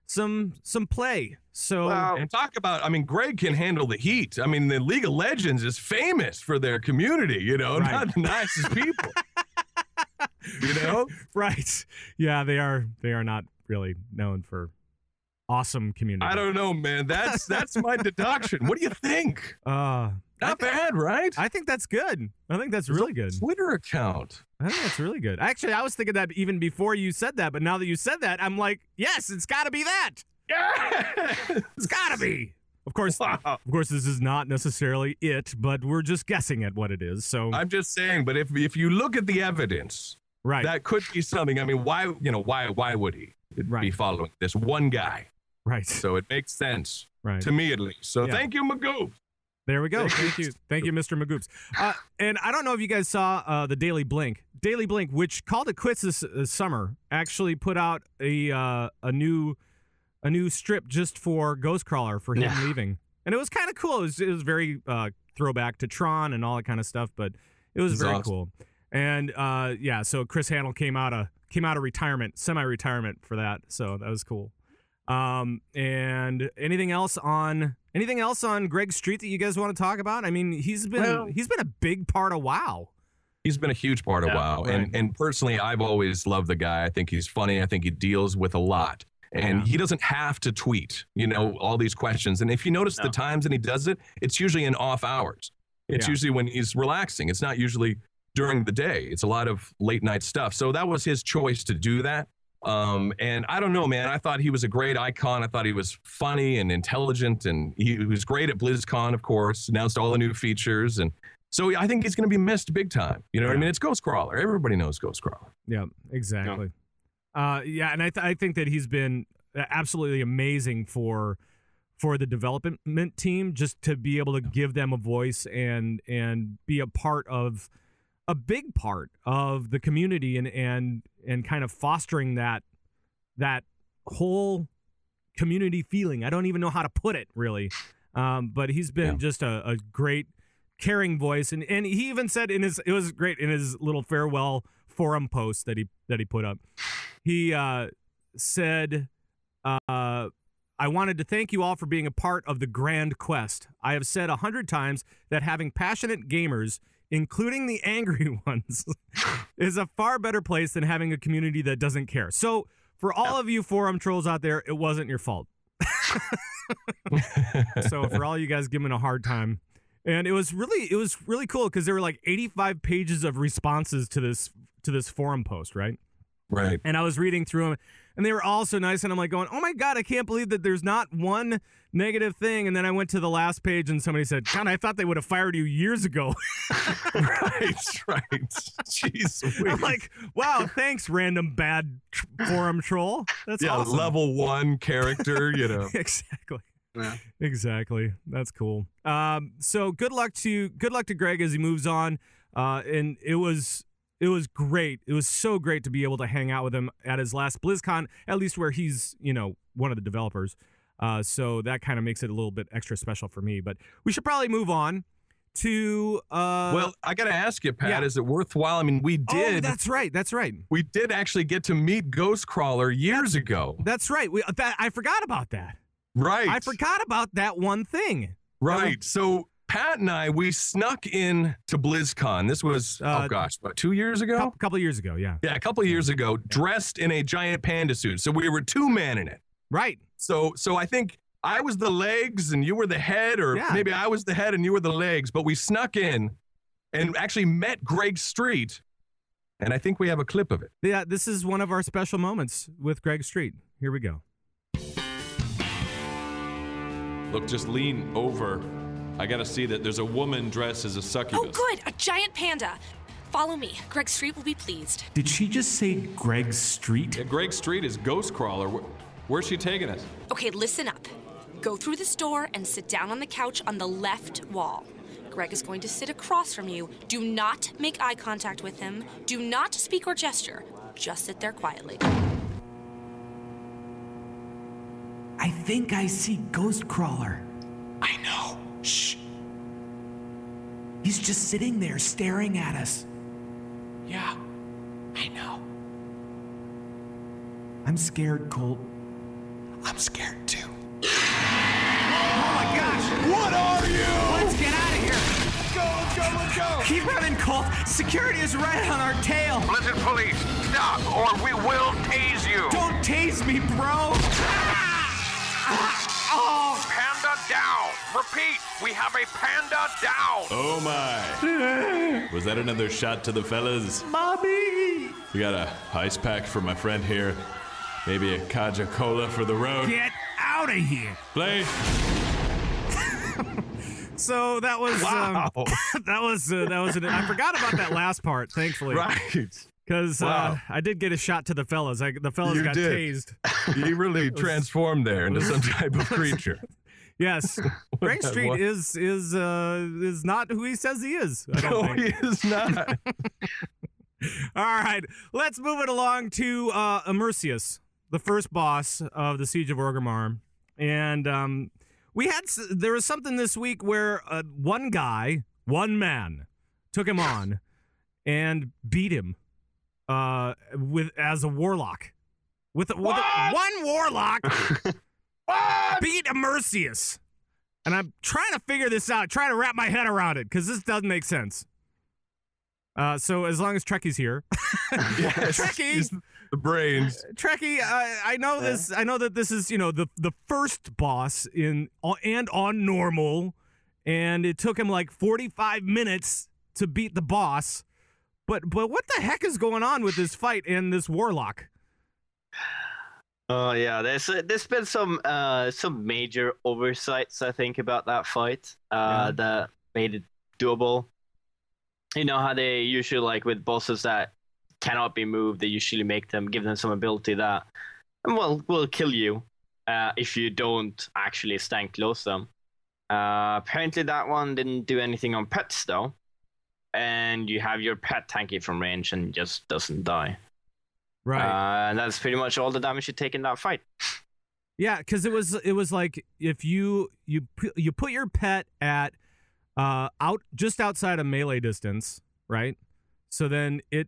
some play. So and talk about, I mean, Greg can handle the heat. I mean, the League of Legends is famous for their community, you know, not the nicest people. You know? Right. Yeah, they are not really known for awesome community. I don't know, man. That's my deduction. What do you think? Not bad, right? I think that's good. I think that's really good. Twitter account. I think that's really good. Actually, I was thinking that even before you said that, but now that you said that, I'm like, yes, it's got to be that. Yeah, it's got to be. Of course, this is not necessarily it, but we're just guessing at what it is. So I'm just saying. But if you look at the evidence, that could be something. I mean, why would he be following this one guy? Right. So it makes sense, to me at least. So thank you, Magoo. There we go. Thank you, Mr. Magoops. And I don't know if you guys saw the Daily Blink, which called it quits this summer, actually put out a new strip just for Ghostcrawler for him leaving, and it was kind of cool. It was very throwback to Tron and all that kind of stuff, but it was very cool. And so Chris Handel came out of retirement, semi-retirement for that, so that was cool. And anything else on Greg Street that you guys want to talk about? I mean, he's been a big part of WoW. He's been a huge part of WoW, and personally, I've always loved the guy. I think he's funny. I think he deals with a lot, and he doesn't have to tweet, all these questions. And if you notice the times that he does it, it's usually in off hours. It's usually when he's relaxing. It's not usually during the day. It's a lot of late night stuff. So that was his choice to do that. And I don't know, man. I thought he was a great icon. I thought he was funny and intelligent, and he was great at BlizzCon, of course, announced all the new features. And so I think he's going to be missed big time. You know what I mean? It's Ghostcrawler. Everybody knows Ghostcrawler. Yeah, exactly. And I think that he's been absolutely amazing for the development team, just to be able to give them a voice and be a big part of the community and kind of fostering that whole community feeling. I don't even know how to put it really. But he's been just a great caring voice. And he even said it was great in his little farewell forum post that he put up. He said, I wanted to thank you all for being a part of the grand quest. I have said 100 times that having passionate gamers, including the angry ones, is a far better place than having a community that doesn't care. So for all of you forum trolls out there, it wasn't your fault. So for all you guys giving a hard time, and it was really cool because there were like 85 pages of responses to this forum post, right? Right. And I was reading through them, and they were all so nice, and I'm like going, oh my God, I can't believe that there's not one negative thing. And then I went to the last page, and somebody said, God, I thought they would have fired you years ago. Right. Jeez. I'm like, wow, thanks, random bad forum troll. That's awesome. Level 1 character, you know. Exactly. Yeah. Exactly. That's cool. So good luck to Greg as he moves on. And it was great. It was so great to be able to hang out with him at his last BlizzCon, at least where he's, one of the developers. So that kind of makes it a little bit extra special for me. But we should probably move on to... well, I got to ask you, Pat, is it worthwhile? I mean, we did... Oh, that's right. We did actually get to meet Ghostcrawler years ago. That's right. I forgot about that. Right. I forgot about that one thing. Right. So... Pat and I, we snuck in to BlizzCon. This was, about 2 years ago? A couple of years ago, yeah. Yeah, a couple of years ago, dressed in a giant panda suit. So we were two-man in it. Right. So I think I was the legs and you were the head, or maybe I was the head and you were the legs. But we snuck in and actually met Greg Street. And I think we have a clip of it. Yeah, this is one of our special moments with Greg Street. Here we go. Look, just lean over. I gotta see that there's a woman dressed as a succubus. Oh, good. A giant panda. Follow me. Greg Street will be pleased. Did she just say Greg Street? Yeah, Greg Street is Ghostcrawler. Where's she taking us? Okay, listen up. Go through this door and sit down on the couch on the left wall. Greg is going to sit across from you. Do not make eye contact with him. Do not speak or gesture. Just sit there quietly. I think I see Ghostcrawler. I know. Shh. He's just sitting there staring at us. Yeah, I know. I'm scared, Colt. I'm scared too. Oh my gosh! What are you? Let's get out of here! Let's go! Keep running, Colt! Security is right on our tail! Blizzard police, stop or we will tase you! Don't tase me, bro! Oh! Panda down! Repeat, we have a panda down! Oh my. Was that another shot to the fellas? Bobby! We got a ice pack for my friend here. Maybe a Kaja Cola for the road. Get out of here! Play. So that was that was I forgot about that last part, thankfully. Right. Because I did get a shot to the fellas. The fellas got tased. You really transformed there into some type of creature. Yes, Greg Street is not who he says he is. No, he is not. All right, let's move it along to Immersius, the first boss of the Siege of Orgrimmar, and there was something this week where one man, took him on and beat him as a warlock. With one warlock. Beat Immersius. And I'm trying to figure this out, trying to wrap my head around it, because this doesn't make sense. So as long as Trekkie's here. Yes, Treckie! he's the brains. Treckie, I know this. I know that this is, the first boss on normal, and it took him like 45 minutes to beat the boss. But what the heck is going on with this fight and this warlock? Oh yeah, there's been some major oversights, I think, about that fight that made it doable. You know how they usually, like with bosses that cannot be moved, they usually give them some ability that will kill you if you don't actually stand close to them. Apparently that one didn't do anything on pets though, and you have your pet tank it from range and just doesn't die. Right. And that's pretty much all the damage you take in that fight. Yeah, because it was like if you put your pet at just outside of melee distance, right? So then it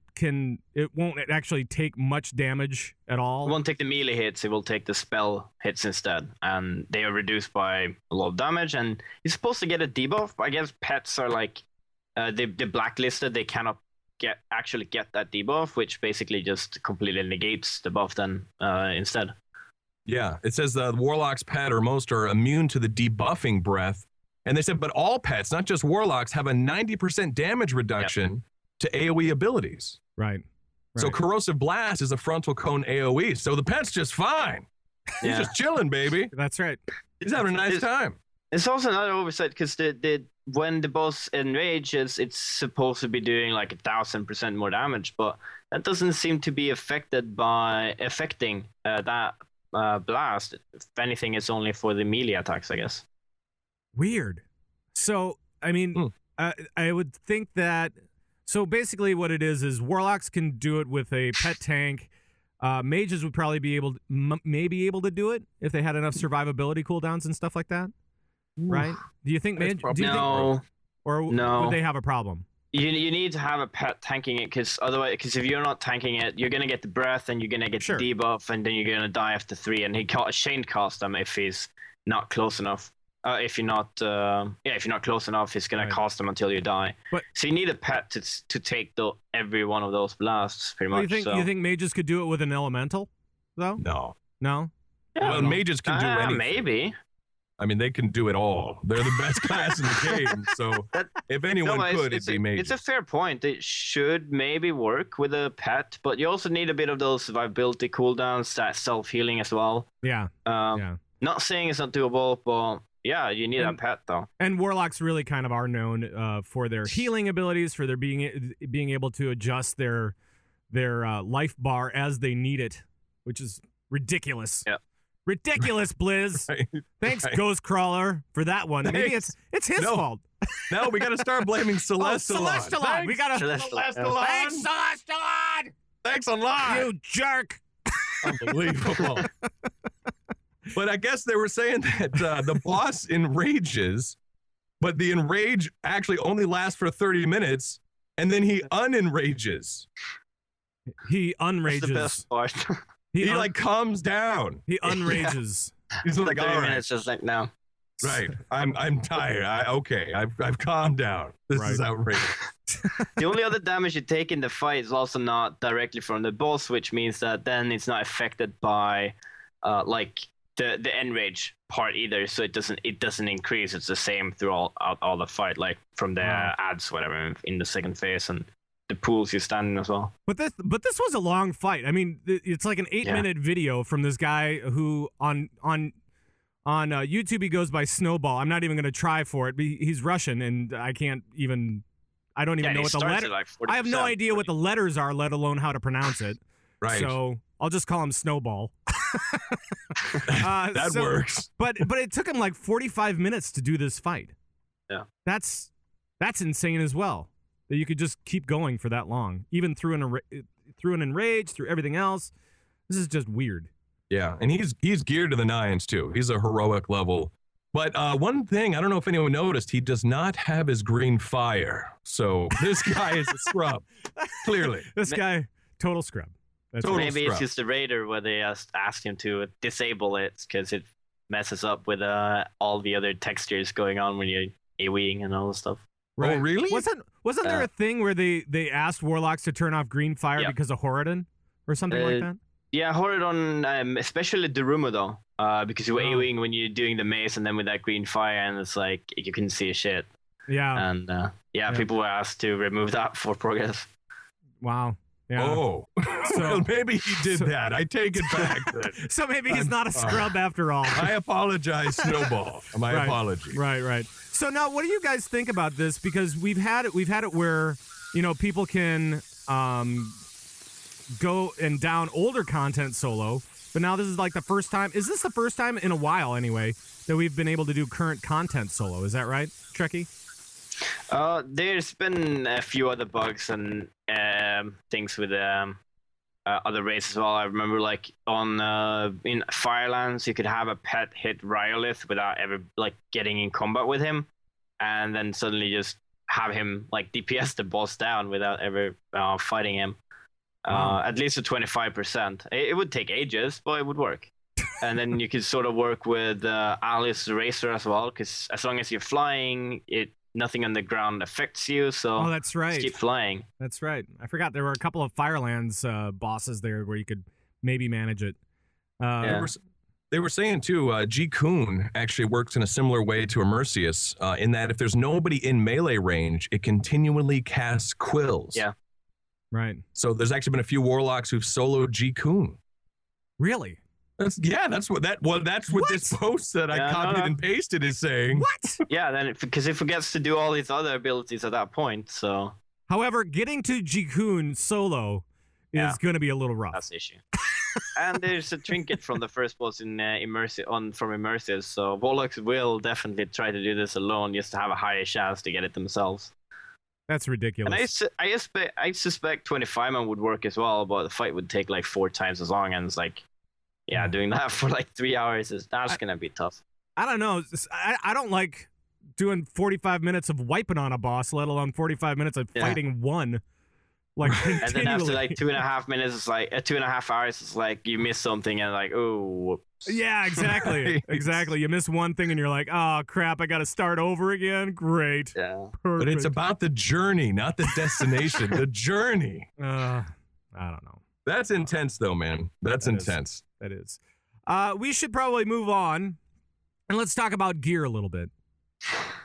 won't actually take much damage at all. It won't take the melee hits, it will take the spell hits instead. And they are reduced by a lot of damage. And you're supposed to get a debuff. I guess pets are like, they're blacklisted. They cannot actually get that debuff, which basically just completely negates the buff then instead. Yeah, it says the Warlock's pet or most are immune to the debuffing breath. And they said, but all pets, not just Warlocks, have a 90% damage reduction to AoE abilities. Right. So Corrosive Blast is a frontal cone AoE. So the pet's just fine. He's just chilling, baby. That's right. He's having a nice time. It's also another oversight because when the boss enrages, it's supposed to be doing like 1,000% more damage, but that doesn't seem to be affecting that blast. If anything, it's only for the melee attacks, I guess. Weird. So, I mean, I would think that. So basically, what it is Warlocks can do it with a pet tank. Mages would probably be able, maybe able to do it if they had enough survivability cooldowns and stuff like that. Right? Do you think No. Or would they have a problem? You need to have a pet tanking it because if you're not tanking it, you're gonna get the breath and you're gonna get the debuff and then you're gonna die after 3. And Shane cast them if he's not close enough. If you're not close enough, it's gonna cost them until you die. So you need a pet to take every one of those blasts, pretty much. You think mages could do it with an elemental, though? No. Yeah, well, mages can do anything. Maybe. I mean, they can do it all. They're the best class in the game. So if anyone could, it'd be mages. It's a fair point. It should maybe work with a pet, but you also need a bit of those survivability cooldowns, that self-healing as well. Yeah. Not saying it's not doable, but yeah, you need a pet though. And Warlocks really kind of are known for their healing abilities, for their being able to adjust their life bar as they need it, which is ridiculous. Yeah. Ridiculous, Blizz. Thanks, Ghostcrawler, for that one. Thanks. Maybe it's his fault. No, we got to start blaming Celestalon. Celestalon. We got to. Celestalon. Thanks, Celestalon. Thanks a lot. You jerk. Unbelievable. But I guess they were saying that the boss enrages, but the enrage actually only lasts for 30 minutes, and then he unenrages. He unrages. That's the best part. He like calms down. He unrages. He's like, all right. It's just like, no. Right. I'm tired. I've calmed down. This is outrageous. The only other damage you take in the fight is also not directly from the boss, which means that then it's not affected by like the enrage part either. So it doesn't increase. It's the same throughout all the fight, like from the ads, whatever, in the second phase and the pools you stand in as well. But this was a long fight. I mean, it's like an 8-minute video from this guy who on YouTube he goes by Snowball. I'm not even going to try for it. But he's Russian, and I don't even know what the letter. Like I have no idea what the letters are, let alone how to pronounce it. Right. So I'll just call him Snowball. That works. But it took him like 45 minutes to do this fight. Yeah. That's insane as well. That you could just keep going for that long, even through an enrage, through everything else. This is just weird. Yeah, and he's geared to the nines too. He's a heroic level. But one thing, I don't know if anyone noticed, he does not have his green fire. So this guy is a scrub, clearly. This guy, total scrub. Maybe it's just the raider where they asked him to disable it because it messes up with all the other textures going on when you're AoEing and all this stuff. Right. Oh, really? Wasn't there a thing where they asked Warlocks to turn off green fire because of Horadin or something like that? Yeah, Horadin, especially Daruma though, because you were AoEing when you're doing the maze and then with that green fire and it's like you couldn't see a shit. Yeah. And people were asked to remove that for progress. Wow. Yeah. Oh, well, maybe he did that. I take it back. So maybe he's not a scrub after all. I apologize, Snowball. My apology. Right. So now, what do you guys think about this? Because we've had it where people can go and down older content solo, but now this is like the first time. Is this the first time in a while, anyway, that we've been able to do current content solo? Is that right, Trekkie? There's been a few other bugs and things with other raids as well. I remember like on in Firelands, you could have a pet hit Rhyolith without ever like getting in combat with him, and then suddenly just have him like DPS the boss down without ever fighting him. At least to 25%. It would take ages, but it would work. And then you could sort of work with Alice Racer as well, because as long as you're flying, nothing on the ground affects you. So that's right. Just keep flying. That's right. I forgot there were a couple of Firelands bosses there where you could maybe manage it. They were saying too, G Kun actually works in a similar way to Immersius, in that if there's nobody in melee range, it continually casts quills. Yeah. Right. So there's actually been a few warlocks who've soloed G Kun. Really? That's what this post that I copied and pasted is saying. What? Yeah, then because it forgets to do all these other abilities at that point. So. However, getting to G Kun solo is going to be a little rough. That's the issue. And there's a trinket from the first boss in Immersive, so Warlocks will definitely try to do this alone just to have a higher chance to get it themselves. That's ridiculous. And I suspect 25-man would work as well, but the fight would take like 4 times as long, and it's like, doing that for like 3 hours that's gonna be tough. I don't know. I don't like doing 45 minutes of wiping on a boss, let alone 45 minutes of fighting one. Like, and then after like 2.5 minutes, it's like 2.5 hours. It's like you miss something and like, oh, whoops. Yeah, exactly, exactly. You miss one thing and you're like, oh crap, I got to start over again. Great. Yeah. Perfect. But it's about the journey, not the destination. The journey. I don't know. That's intense, though, man. That's intense. That is. We should probably move on and let's talk about gear a little bit.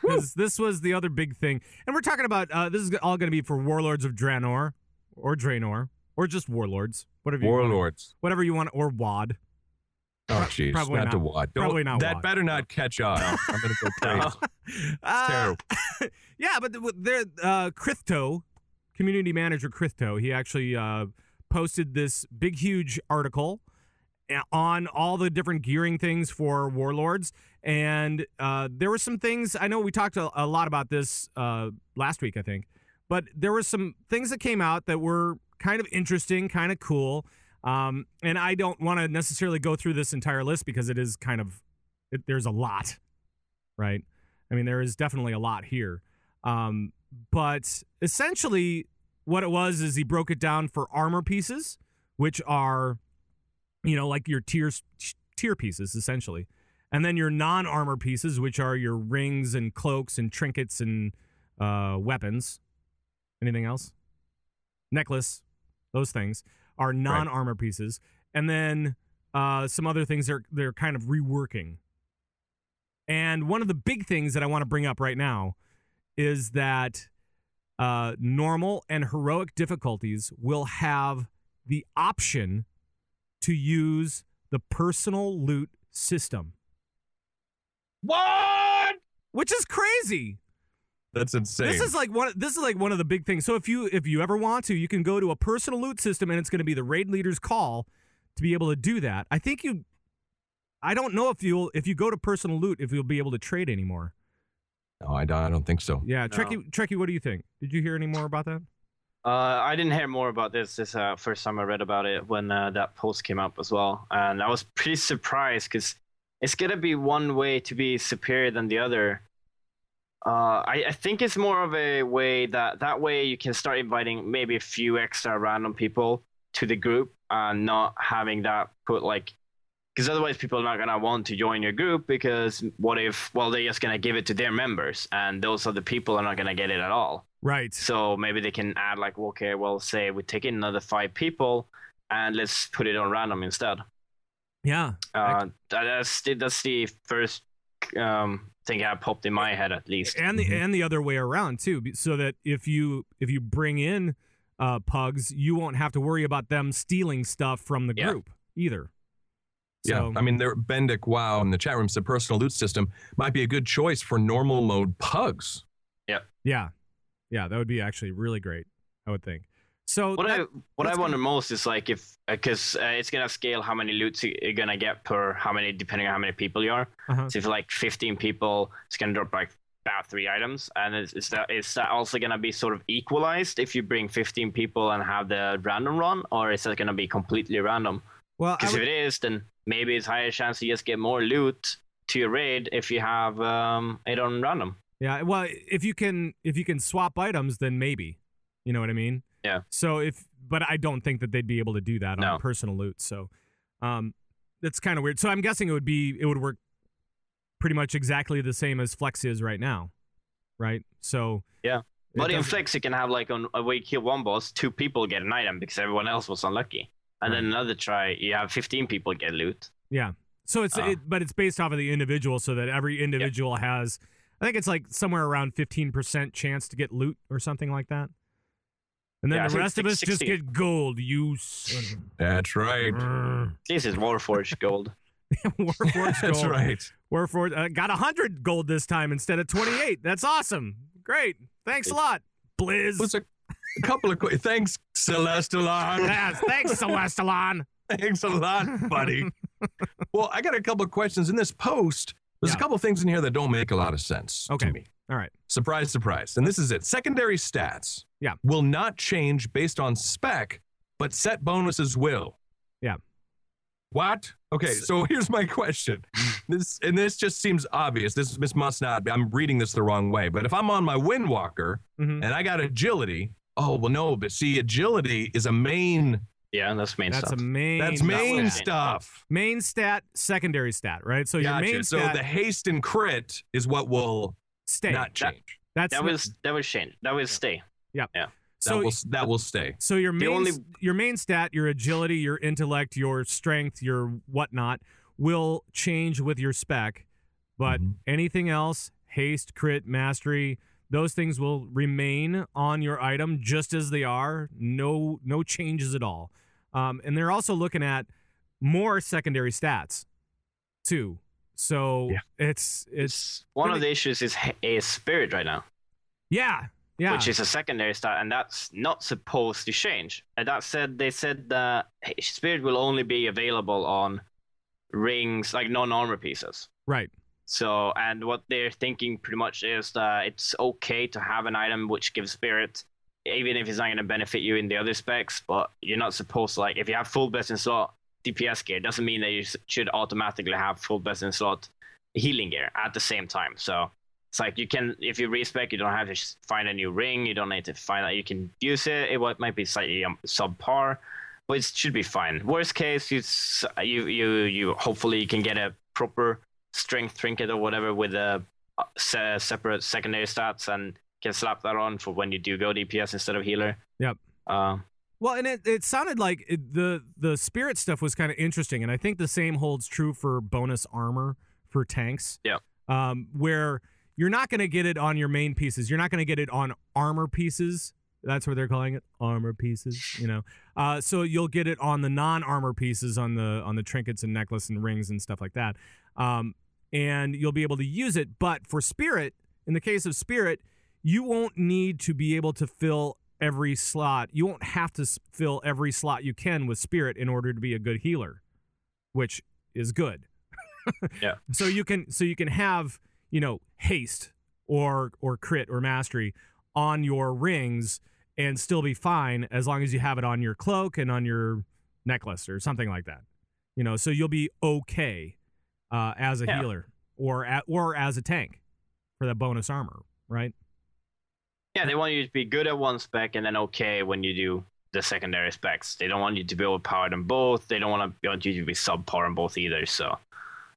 Because this was the other big thing. And we're talking about, this is all going to be for Warlords of Draenor, or Draenor, or just Warlords. Warlords. Whatever you want, or WAD. Oh, jeez. Not the WAD. Probably not that WAD. better not catch on. I'm going to go crazy. It's terrible. Yeah, but Krithto, community manager Krithto, he actually posted this big, huge article on all the different gearing things for Warlords. And there were some things, I know we talked a lot about this last week, I think, but there were some things that came out that were kind of interesting, kind of cool. And I don't want to necessarily go through this entire list because it is kind of, there's a lot, right? I mean, there is definitely a lot here. But essentially what it was is he broke it down for armor pieces, which are, like your tier pieces, essentially. And then your non-armor pieces, which are your rings and cloaks and trinkets and weapons. Anything else? Necklace. Those things are non-armor pieces. And then some other things they're kind of reworking. And one of the big things that I want to bring up right now is that normal and heroic difficulties will have the option to use the personal loot system. What? Which is crazy. That's insane. This is like one of the big things. So if you ever want to, you can go to a personal loot system, and it's going to be the raid leader's call to be able to do that. I don't know if you go to personal loot if you'll be able to trade anymore. No, I don't think so. Yeah, No. Trekkie, what do you think? Did you hear any more about that? I didn't hear more about this. This first time I read about it when that post came up as well, and I was pretty surprised because it's gonna be one way to be superior than the other. I think it's more of a way that way you can start inviting maybe a few extra random people to the group and not having that put like, because otherwise people are not going to want to join your group because what if, well, they're just going to give it to their members and those other people are not going to get it at all. Right. So maybe they can add like, okay, well, say we take in another 5 people and let's put it on random instead. Yeah. That's the first thing that popped in my head at least. And the other way around too, so that if you bring in pugs, you won't have to worry about them stealing stuff from the group either. Yeah, I mean, Bendick Wow in the chat room said personal loot system might be a good choice for normal mode pugs. Yeah, that would be actually really great, I would think. So what I wonder most is like if because it's gonna scale how many loots you're gonna get per how many depending on how many people you are. Uh-huh. So if like 15 people, it's gonna drop like about 3 items, and is that also going to be sort of equalized if you bring 15 people and have the random run, or is that going to be completely random? Well, because if it is, then maybe it's higher chance you just get more loot to your raid if you have it on random. Yeah, well, if you can swap items, then maybe, you know what I mean? Yeah. So but I don't think that they'd be able to do that on personal loot. So, that's kind of weird. So I'm guessing it would work pretty much exactly the same as Flex is right now, right? So yeah, but in Flex you can have like on a way you kill one boss, 2 people get an item because everyone else was unlucky, and then another try you have 15 people get loot. Yeah. So but it's based off of the individual, so that every individual has, I think it's like somewhere around 15% chance to get loot or something like that. And then the rest of us just get gold. That's right. This is Warforged gold. Warforged gold. That's right. Warforged got 100 gold this time instead of 28. That's awesome. Great. Thanks a lot, Blizz. What's a couple of thanks, Celestalon. Yes, thanks, Celestalon. Thanks a lot, buddy. Well, I got a couple of questions in this post. There's a couple of things in here that don't make a lot of sense to me. All right. Surprise, surprise. And this is it. Secondary stats will not change based on spec, but set bonuses will. Yeah. What? Okay, so here's my question. This just seems obvious. This must not be. I'm reading this the wrong way. But if I'm on my Windwalker and I got agility, but see, agility is a main. Yeah, that's main stuff. That's main stuff. Main stat, secondary stat, right? So your main stat. So the haste and crit is what will not change. That will change. That will stay. Yeah. Yeah. So that will stay. So your main stat, your agility, your intellect, your strength, your whatnot will change with your spec, but anything else, haste, crit, mastery, those things will remain on your item just as they are. No changes at all. And they're also looking at more secondary stats too. So it's one of the issues is spirit right now. Yeah. Which is a secondary stat, and that's not supposed to change. And they said that spirit will only be available on rings, like non-armor pieces. Right. So, and what they're thinking pretty much is that it's okay to have an item which gives spirit, even if it's not going to benefit you in the other specs, but you're not supposed to, like, if you have full best in slot DPS gear, doesn't mean that you should automatically have full best in slot healing gear at the same time. So it's like you can, if you respec, you don't have to find a new ring. You don't need to find that you can use it. It might be slightly subpar, but it should be fine. Worst case, you hopefully you can get a proper strength trinket or whatever with a separate secondary stats and can slap that on for when you do go DPS instead of healer. Yep. Well, and it sounded like the spirit stuff was kind of interesting, and I think the same holds true for bonus armor for tanks. Yeah. Where you're not going to get it on your main pieces. You're not going to get it on armor pieces. That's what they're calling it, armor pieces. So you'll get it on the non-armor pieces, on the trinkets and necklace and rings and stuff like that. And you'll be able to use it. But for spirit, in the case of spirit, you won't need to be able to fill every slot. You won't have to fill every slot you can with spirit in order to be a good healer, which is good. Yeah. So you can have, haste or crit or mastery on your rings and still be fine as long as you have it on your cloak and on your necklace or something like that. So you'll be okay as a healer or as a tank for that bonus armor, right? Yeah, they want you to be good at one spec and then okay when you do the secondary specs. They don't want you to be overpowered in both. They don't want you to be subpar in both either. So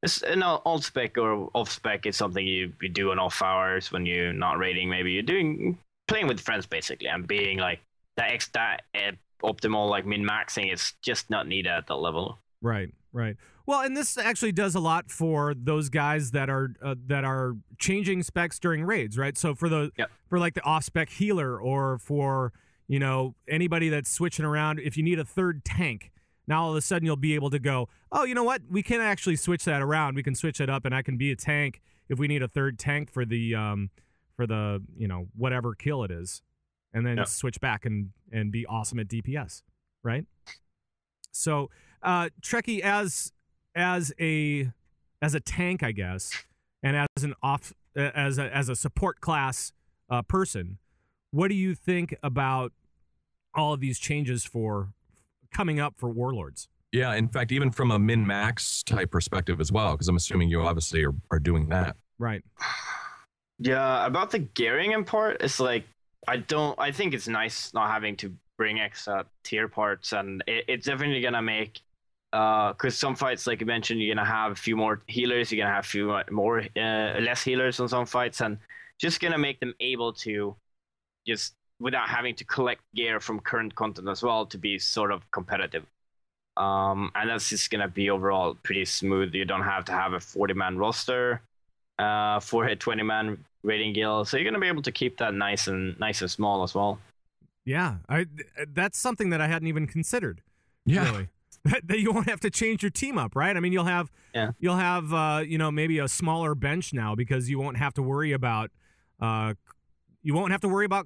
it's on spec or off spec is something you do on off hours when you're not raiding. Maybe you're playing with friends basically, and being like that optimal like min maxing is just not needed at that level. Right. Well, and this actually does a lot for those guys that are changing specs during raids, right? So for like the off spec healer, or for anybody that's switching around, if you need a third tank, now all of a sudden you'll be able to go, oh, you know what? We can actually switch that around. We can switch it up, and I can be a tank if we need a third tank for the whatever kill it is, and then switch back and be awesome at DPS, right? So Treckie, as a tank, I guess, and as an as a support class person, what do you think about all of these changes coming up for Warlords? Yeah, in fact, even from a min-max type perspective as well, because I'm assuming you obviously are doing that. Right. Yeah, about the gearing and part, it's like I think it's nice not having to bring extra tier parts, and it's definitely gonna make because some fights, like you mentioned, you're gonna have a few more healers, you're gonna have a few more less healers on some fights, and just gonna make them able to just without having to collect gear from current content as well to be sort of competitive. And that's just gonna be overall pretty smooth. You don't have to have a 40-man roster for a 20-man raiding guild, so you're gonna be able to keep that nice and small as well. Yeah, that's something that I hadn't even considered. Yeah, really. That you won't have to change your team up, right? I mean, you'll have maybe a smaller bench now because you won't have to worry about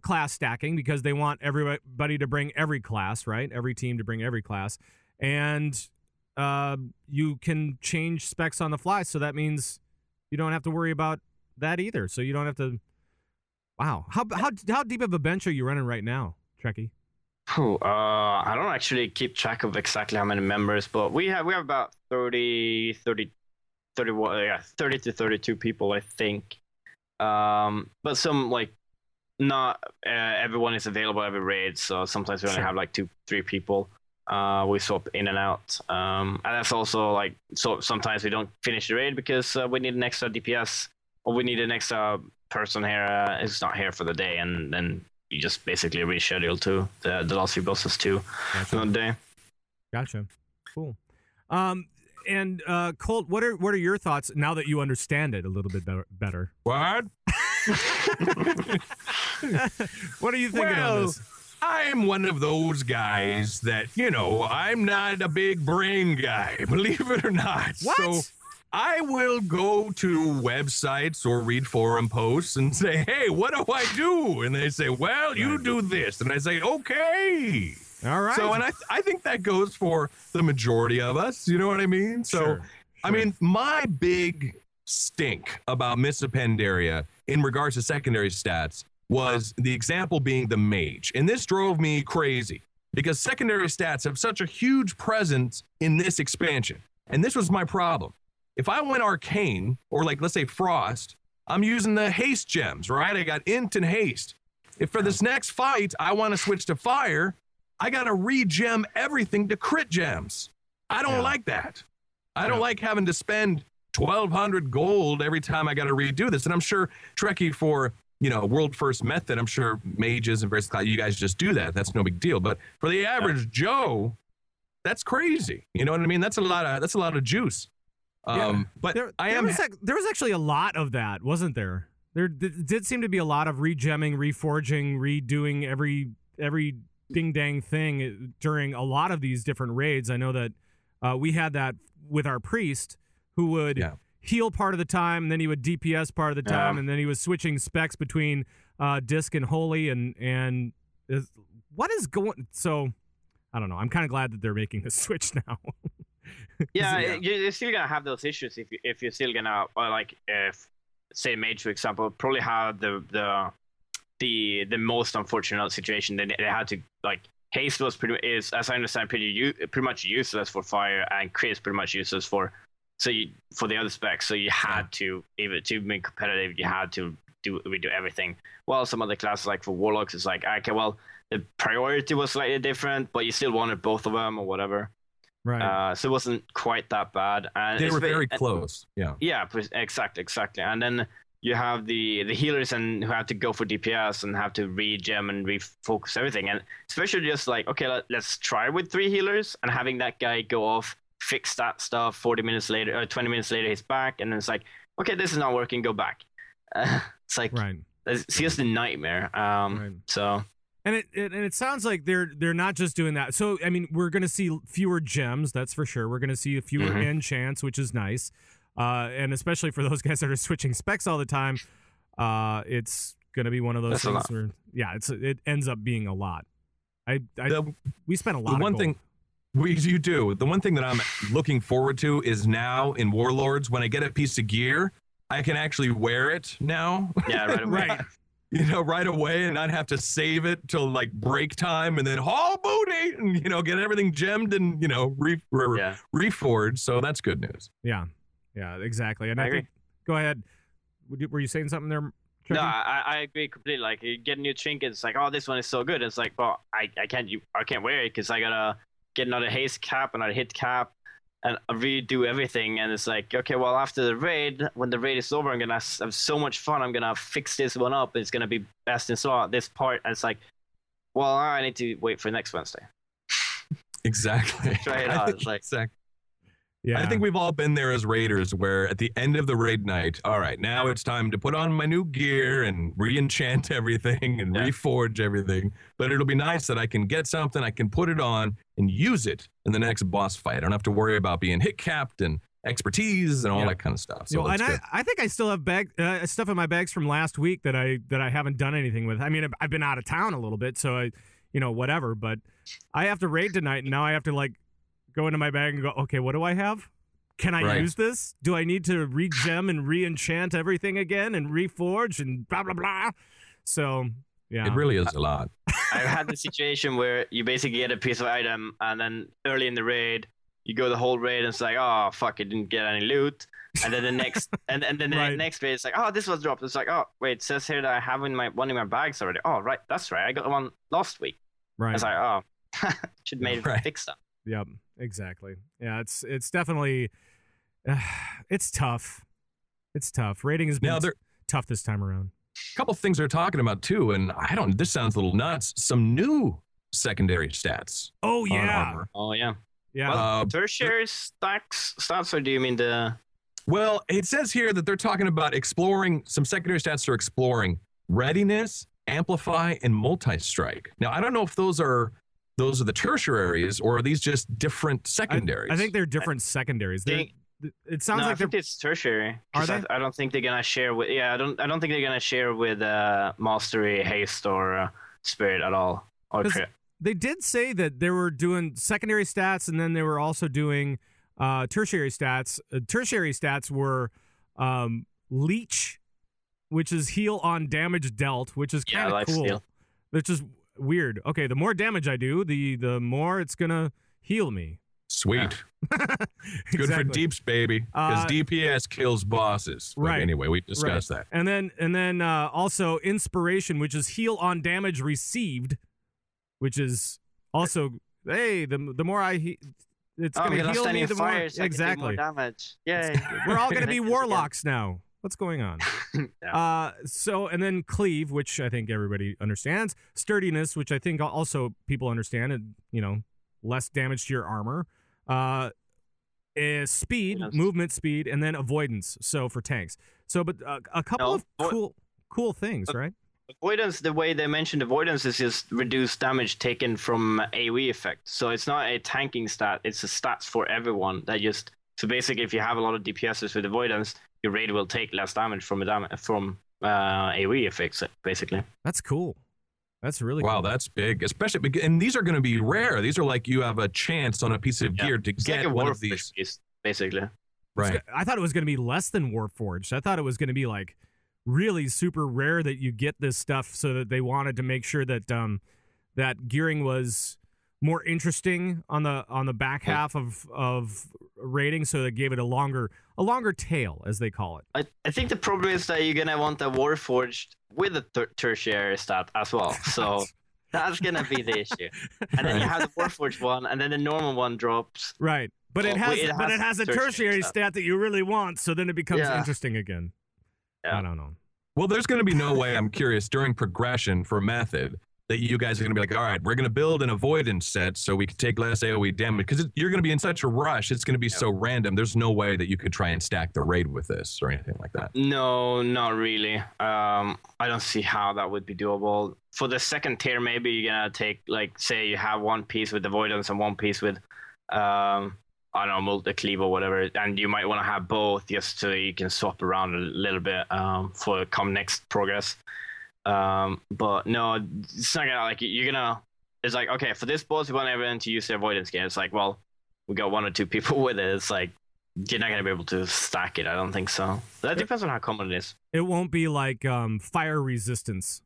class stacking because they want everybody to bring every class, right? Every team to bring every class, and you can change specs on the fly. So that means you don't have to worry about that either. So you don't have to. Wow, how deep of a bench are you running right now, Treckie? I don't actually keep track of exactly how many members, but we have about 30 to 32 people, I think. But some like not everyone is available every raid, so sometimes we only have like 2-3 people. We swap in and out, and that's also like so sometimes we don't finish the raid because we need an extra DPS or we need an extra person here who's not here for the day, and then you just basically reschedule to the last few bosses too another day. Gotcha. Cool. And Colt, what are your thoughts now that you understand it a little bit better? What? What are you thinking on this? I'm one of those guys that, I'm not a big brain guy, believe it or not. What? So I will go to websites or read forum posts and say, hey, what do I do? And they say, well, you do this. And I say, okay. All right. So, and I think that goes for the majority of us. You know what I mean? So, Sure. I mean, my big stink about Miss Pandaria in regards to secondary stats was the example being the mage. And this drove me crazy because secondary stats have such a huge presence in this expansion. And this was my problem. If I went arcane or like, let's say frost, I'm using the haste gems, right? I got int and haste. If for this next fight, I want to switch to fire, I got to regem everything to crit gems. I don't like that. I don't like having to spend 1,200 gold every time I got to redo this. And I'm sure Treckie for, world first method, I'm sure mages and various classes, you guys just do that. That's no big deal. But for the average Joe, that's crazy. You know what I mean? That's a lot of juice. But there was actually a lot of that, wasn't there? There did seem to be a lot of regemming, reforging, redoing every ding dang thing during a lot of these different raids. I know that we had that with our priest who would heal part of the time, and then he would DPS part of the time, and then he was switching specs between disc and holy, and what is going? So I don't know. I'm kind of glad that they're making this switch now. You're still gonna have those issues if you're still gonna if say mage for example probably have the most unfortunate situation. They had to haste was is as I understand pretty much useless for fire, and crit is pretty much useless for the other specs. So you had to even to be competitive, you had to redo everything. While some other classes like for warlocks it's like okay, well the priority was slightly different, but you still wanted both of them or whatever. Right. So it wasn't quite that bad. And they were very close. Yeah. Yeah, exactly. And then you have the healers and who have to go for DPS and have to regem and refocus everything. And especially just okay, let's try with 3 healers and having that guy go off, fix that stuff. 40 minutes later or 20 minutes later, he's back, and then it's okay, this is not working. Go back. It's it's just a nightmare. So. And it sounds like they're not just doing that. So I mean, we're going to see fewer gems, that's for sure. We're going to see fewer enchants, which is nice. And especially for those guys that are switching specs all the time, it's going to be one of those things where it ends up being a lot. We spent a lot. You do. The one thing that I'm looking forward to is now in Warlords when I get a piece of gear, I can actually wear it now. Yeah, right away. Right. Right away, and not have to save it till like break time, and then haul booty, and get everything gemmed and reforged. So that's good news. Yeah, exactly. And I I agree. think, go ahead. Were you saying something there, Treckie? No, I agree completely. Like, you get new trinkets, like, oh, this one is so good. It's like, well, I can't wear it because I gotta get another haste cap, another hit cap, and redo everything. And it's like, okay, well, after the raid, when the raid is over, I'm gonna have so much fun. I'm gonna fix this one up. It's gonna be best in slot, this part. And it's like, well, I need to wait for next Wednesday. Exactly. Try it out. It's like, Exactly. Yeah. I think we've all been there as raiders, where at the end of the raid night, all right, now it's time to put on my new gear and re-enchant everything and reforge everything. But it'll be nice that I can get something, I can put it on and use it in the next boss fight. I don't have to worry about being hit capped and expertise and all that kind of stuff. So and that's good. I think I still have stuff in my bags from last week that I haven't done anything with. I mean, I've been out of town a little bit, so I, whatever. But I have to raid tonight, and now I have to like go into my bag and go, okay, what do I have? Can I use this? Do I need to re-gem and re-enchant everything again and reforge and blah, blah, blah? So, yeah. It really is a lot. I've had the situation where you basically get a piece of item, and then early in the raid, you go the whole raid, and it's like, oh, fuck, I didn't get any loot. And then the next and then the next raid, it's like, oh, this was dropped. It's like, oh, wait, it says here that I have one in my bags already. Oh, right, that's right. I got one last week. Right. It's like, oh, should maybe fix that. Yep, exactly. Yeah, it's definitely it's tough. It's tough. Rating has been tough this time around. A couple things they're talking about too, and this sounds a little nuts. Some new secondary stats. Oh yeah. On armor. Oh yeah. Yeah. Well, tertiary stats, or do you mean the? Well, it says here that they're talking about exploring some secondary stats. Are exploring readiness, amplify, and multi-strike. Now, I don't know if those are the tertiaries, or are these just different secondaries? I think they're different secondaries. It sounds like I think it's tertiary. Are they? I don't think they're gonna share with. Yeah, I don't think they're gonna share with mastery, haste, or spirit at all. Or they did say that they were doing secondary stats, and then they were also doing tertiary stats. Tertiary stats were leech, which is heal on damage dealt, which is kind of cool. Steal. Which is weird. Okay, the more damage I do, the more it's gonna heal me. Sweet. Good for deeps, baby. Because DPS kills bosses. But right. Anyway, we discussed that. And then also inspiration, which is heal on damage received, which is also the more it's gonna heal me the more. So exactly. more damage. Yay. We're all gonna be warlocks now. What's going on? Yeah. So, and then cleave, which I think everybody understands. Sturdiness, which I think also people understand, and less damage to your armor. Is speed, movement speed, and then avoidance. So for tanks. So, but a couple of cool things, right? Avoidance, the way they mentioned avoidance is just reduced damage taken from AoE effect. So it's not a tanking stat; it's a stats for everyone. So basically, if you have a lot of DPSs with avoidance, your raid will take less damage from AoE effects. Basically, that's cool. That's really cool. Wow, that's big, especially because, and these are going to be rare. These are like you have a chance on a piece of gear to get one of these. Basically, right. I thought it was going to be less than Warforged. I thought it was going to be like really super rare that you get this stuff, so that they wanted to make sure that that gearing was more interesting on the back half of rating, so they gave it a longer tail, as they call it. I think the problem is that you're gonna want a Warforged with a tertiary stat as well, so that's gonna be the issue. And then you have the Warforged one, and then the normal one drops. Right, but it has a tertiary stat that you really want, so then it becomes interesting again. Yeah. I don't know. Well, there's going to be no way, I'm curious, during progression for method, that you guys are going to be like, all right, we're going to build an avoidance set so we can take less AoE damage, because you're going to be in such a rush. It's going to be so random. There's no way that you could try and stack the raid with this or anything like that. No, not really. I don't see how that would be doable. For the second tier, maybe you're going to take, like, say you have one piece with avoidance and one piece with, I don't know, multi-cleave or whatever, and you might want to have both just so you can swap around a little bit for come next progress. But no, it's not gonna, like, you're gonna, it's like, okay, for this boss we want everyone to use their avoidance game. It's like, well, we got one or two people with it. It's like, you're not gonna be able to stack it. I don't think so. That depends on how common it is. It won't be like fire resistance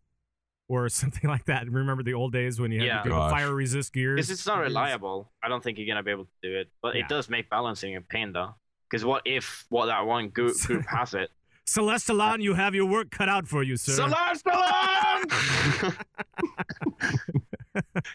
or something like that. Remember the old days when you had to do fire resist gears? Because it's not reliable. I don't think you're gonna be able to do it. But it does make balancing a pain though. Because what if that one group has it? Celestalon, you have your work cut out for you, sir. Celestalon!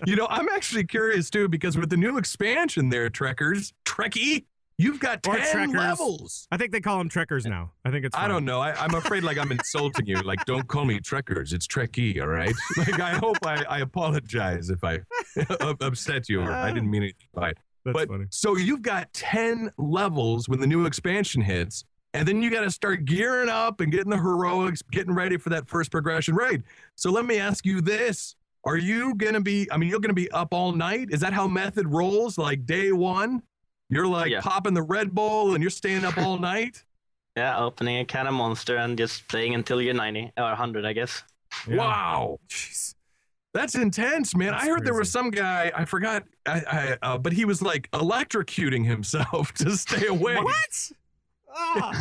You know, I'm actually curious too, because with the new expansion there, Treckie, you've got 10 levels. I think they call them Trekkers now. I think it's fine. I don't know. I'm afraid like I'm insulting you. Like, don't call me Trekkers. It's Treckie, all right? Like, I hope I apologize if I upset you. Or I didn't mean it. Right. That's funny. So you've got 10 levels when the new expansion hits, and then you got to start gearing up and getting the heroics, getting ready for that first progression raid. So let me ask you this. Are you going to be, you're going to be up all night? Is that how Method rolls? Like day one, you're like popping the Red Bull and you're staying up all night? Yeah, opening a can of Monster and just playing until you're 90 or 100, I guess. Yeah. Wow. Jeez. That's intense, man. That's I heard crazy. there was some guy, I forgot, but he was like electrocuting himself to stay awake. What? Oh,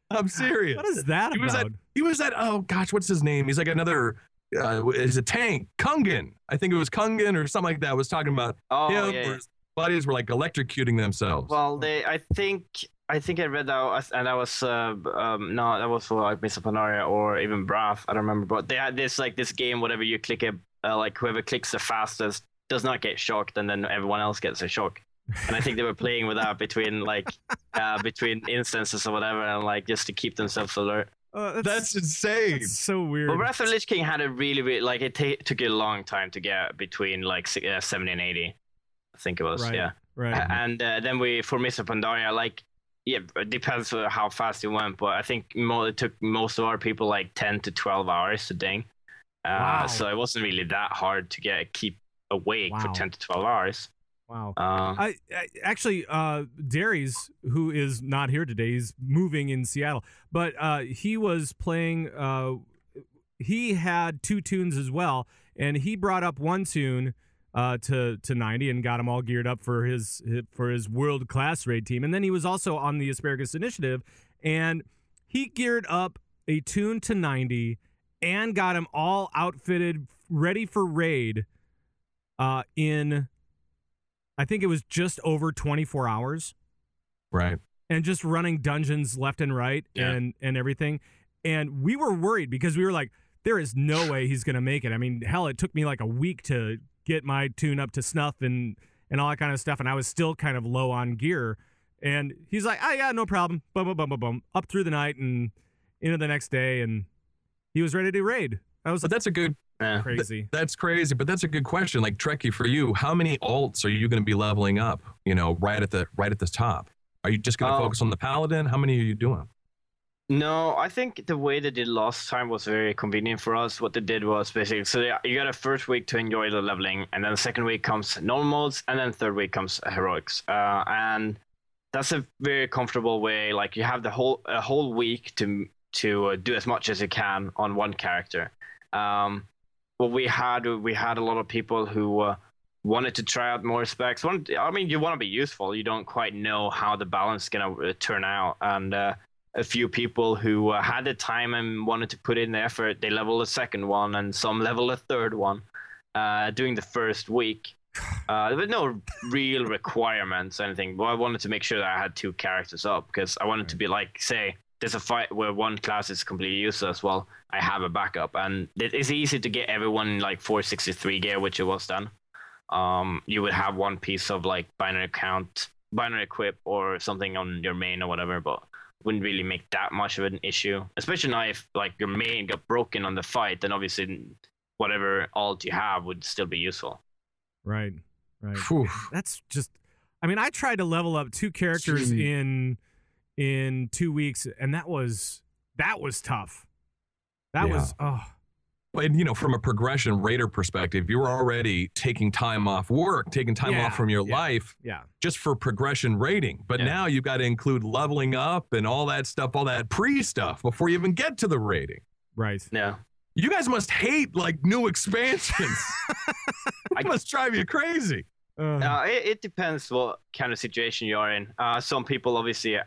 I'm serious. what is that about? He was at, oh gosh, what's his name? He's like another, is a tank, Kungan. I think it was Kungan or something like that. Was talking about him where his buddies were like electrocuting themselves. Well, I think I read that, and that was no, that was for like Miss Pandaria or even Brath. I don't remember, but they had this game. Whatever you click it, like whoever clicks the fastest does not get shocked, and then everyone else gets a shock. And I think they were playing with that between between instances or whatever, and like just to keep themselves alert. That's insane. That's so weird. But Wrath of the Lich King had a really like it took a long time to get between like 70 and 80. I think it was Right. And then for Mr. Pandaria, it depends on how fast it went, but I think it took most of our people like 10 to 12 hours to ding. Wow. So it wasn't really that hard to keep awake for 10 to 12 hours. Wow. I actually, Darius, who is not here today, he's moving in Seattle, but he was playing. He had 2 tunes as well, and he brought up one tune to 90 and got him all geared up for his world class raid team. And then he was also on the Asparagus Initiative, and he geared up a tune to 90 and got him all outfitted, ready for raid in, I think it was just over 24 hours. Right. And just running dungeons left and right and everything. And we were worried because we were like, there is no way he's going to make it. I mean, hell, it took me like a week to get my tune up to snuff and all that kind of stuff. And I was still kind of low on gear. And he's like, oh, yeah, no problem. Boom, boom, boom, boom, boom. Up through the night and into the next day. And he was ready to raid. But that's a good... Crazy. That's crazy, but that's a good question. Like Trekkie, for you, how many alts are you going to be leveling up? Right at the top. Are you just going to focus on the paladin? How many are you doing? No, I think the way they did last time was very convenient for us. What they did was basically, so you got a first week to enjoy the leveling, and then the second week comes normal modes, and then third week comes heroics. And that's a very comfortable way. Like you have a whole week to do as much as you can on one character. What we had a lot of people who wanted to try out more specs. You want to be useful. You don't quite know how the balance is gonna turn out, and a few people who had the time and wanted to put in the effort, they leveled the second one, and some leveled the third one during the first week. There was no real requirements or anything, but I wanted to make sure that I had 2 characters up, because I wanted to be like, say, there's a fight where one class is completely useless. Well, I have a backup, and it's easy to get everyone like 463 gear, which it was done. You would have one piece of like binary equip or something on your main or whatever, but wouldn't really make that much of an issue. Especially now if like your main got broken on the fight, then obviously whatever alt you have would still be useful. Right. Whew. That's just, I tried to level up 2 characters in 2 weeks, and that was tough. That was And from a progression raider perspective, you were already taking time off work, taking time off from your life, just for progression raiding. But now you've got to include leveling up and all that stuff, all that pre-stuff before you even get to the raiding. Right. Yeah. You guys must hate like new expansions. It must drive you crazy. It depends what kind of situation you're in. Some people obviously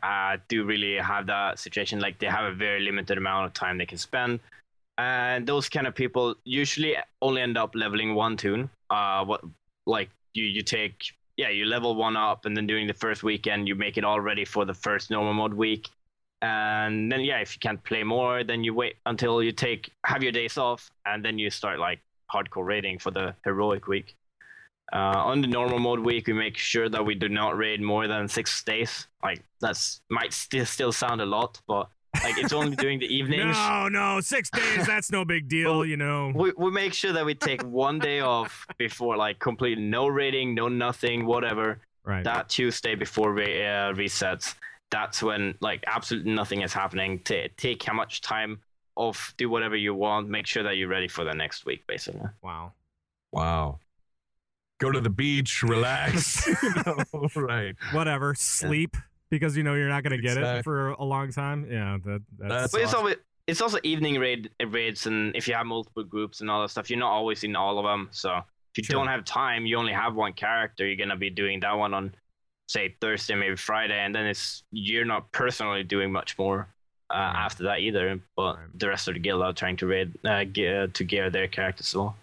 do really have that situation, like they have a very limited amount of time they can spend, and those kind of people usually only end up leveling one toon. You level one up, and then during the first weekend you make it all ready for the first normal mode week, and then if you can't play more, then you wait until you have your days off, and then you start like hardcore raiding for the heroic week. On the normal mode week, we make sure that we do not raid more than 6 days. Like might still sound a lot, but like it's only during the evenings. No, 6 days, that's no big deal, We make sure that we take 1 day off before, like, completely no raiding, no nothing, whatever. Right. That Tuesday before resets, that's when like absolutely nothing is happening. Take how much time off, do whatever you want, make sure that you're ready for the next week, basically. Wow. Go to the beach, relax. Right. Whatever. Sleep, because you're not going to get it for a long time. Yeah, that's but it's also evening raids, and if you have multiple groups and all that stuff, you're not always in all of them. So if you don't have time, you only have one character, you're going to be doing that one on, say, Thursday, maybe Friday, and then you're not personally doing much more after that either. But the rest of the guild are trying to raid to gear their characters as well.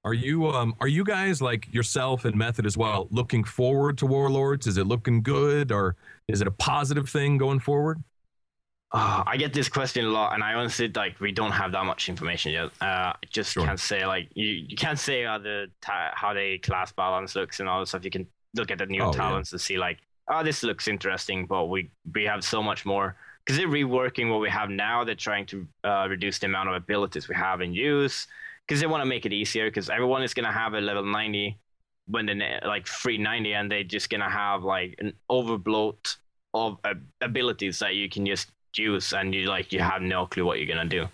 Are you guys, like yourself and Method as well, looking forward to Warlords? Is it looking good, or is it a positive thing going forward? I get this question a lot, and I honestly we don't have that much information yet. Can't say, like, you can't say how the class balance looks and all that stuff. You can look at the new talents to see like, this looks interesting, but we have so much more, because they're reworking what we have now. They're trying to reduce the amount of abilities we have in use, because they want to make it easier, because everyone is going to have a level 90 when they like free 90, and they're just going to have like an overbloat of abilities that you can just use, and you have no clue what you're going to do.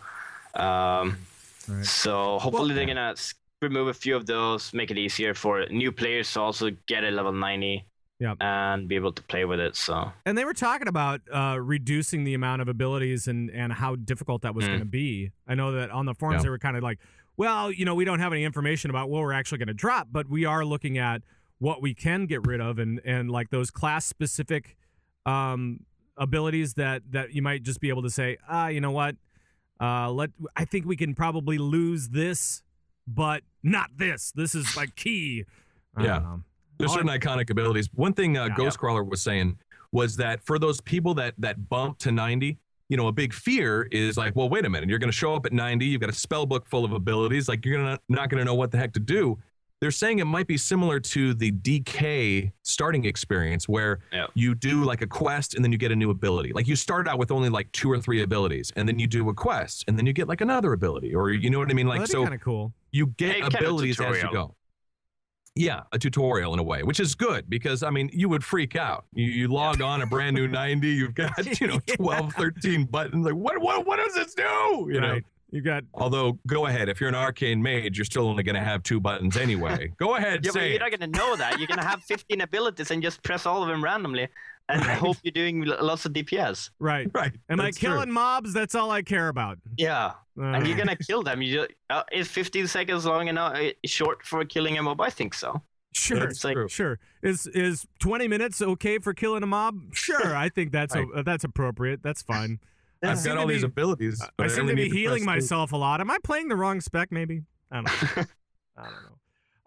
So hopefully they're going to remove a few of those, make it easier for new players to also get a level 90 and be able to play with it. And they were talking about reducing the amount of abilities and how difficult that was going to be. I know that on the forums they were kind of like, well, we don't have any information about what we're actually going to drop, but we are looking at what we can get rid of, and like those class specific abilities that you might just be able to say, you know what, I think we can probably lose this, but not this. This is like key. There's certain iconic abilities. One thing Ghostcrawler was saying was that for those people that bump to 90, a big fear is like, well, wait a minute, you're going to show up at 90, you've got a spell book full of abilities, like you're not going to know what the heck to do. They're saying it might be similar to the DK starting experience, where you do like a quest and then you get a new ability. Like you start out with only like 2 or 3 abilities, and then you do a quest and then you get like another ability, or you know what I mean? Like, that'd be kind of cool. You get abilities as you go. Yeah, a tutorial in a way, which is good, because I mean, you would freak out. You log on a brand new 90, you've got 12, 13 buttons. Like, what does this do? You know. You got. Although, go ahead. If you're an arcane mage, you're still only going to have 2 buttons anyway. Go ahead, but say you're not going to know that. You're going to have 15 abilities and just press all of them randomly, and hope you're doing lots of DPS. Right. Am I killing mobs? That's all I care about. Yeah. And you're going to kill them. Is 15 seconds long enough short for killing a mob? I think so. Sure. Sure. Is 20 minutes okay for killing a mob? Sure. I think that's that's appropriate. That's fine. I've got all these abilities. I seem to be healing myself a lot. Am I playing the wrong spec? Maybe. I don't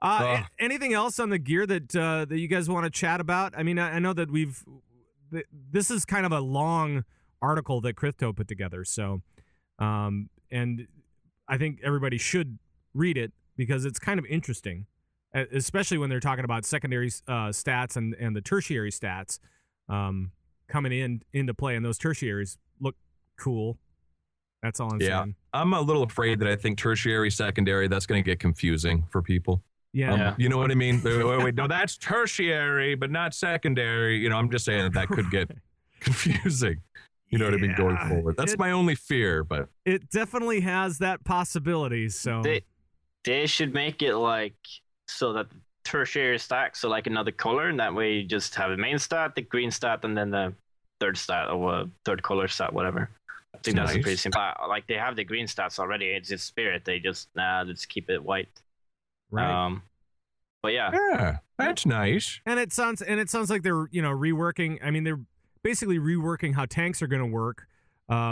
know. Anything else on the gear that you guys want to chat about? I mean, I know that this is kind of a long article that Crypto put together. So, and I think everybody should read it, because it's kind of interesting, especially when they're talking about secondary stats and the tertiary stats coming into play, and those tertiaries look cool. That's all I'm saying. I'm a little afraid that I think tertiary, secondary, that's going to get confusing for people. Yeah. You know what I mean? Wait, no, that's tertiary, but not secondary. I'm just saying that could get confusing. You know what I mean? Going forward. That's my only fear, but it definitely has that possibility. So they should make it like so that tertiary stack, so like another color, and that way you just have a main stat, the green stat, and then the third stat, or third color stat, whatever. I think that's pretty simple. Like, they have the green stats already. It's just spirit. They just let's keep it white. Right. But yeah. That's nice. And it sounds like they're reworking. I mean, they're basically reworking how tanks are going to work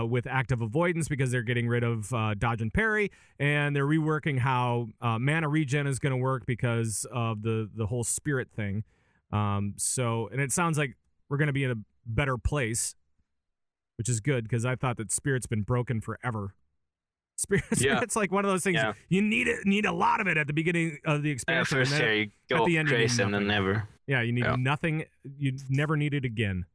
with active avoidance because they're getting rid of dodge and parry, and they're reworking how mana regen is going to work because of the whole spirit thing. And it sounds like we're going to be in a better place, which is good because I thought that spirit's been broken forever. Spirit's like one of those things you need a lot of it at the beginning of the expansion. First year you go crazy and then never. Yeah, you need nothing. You never need it again.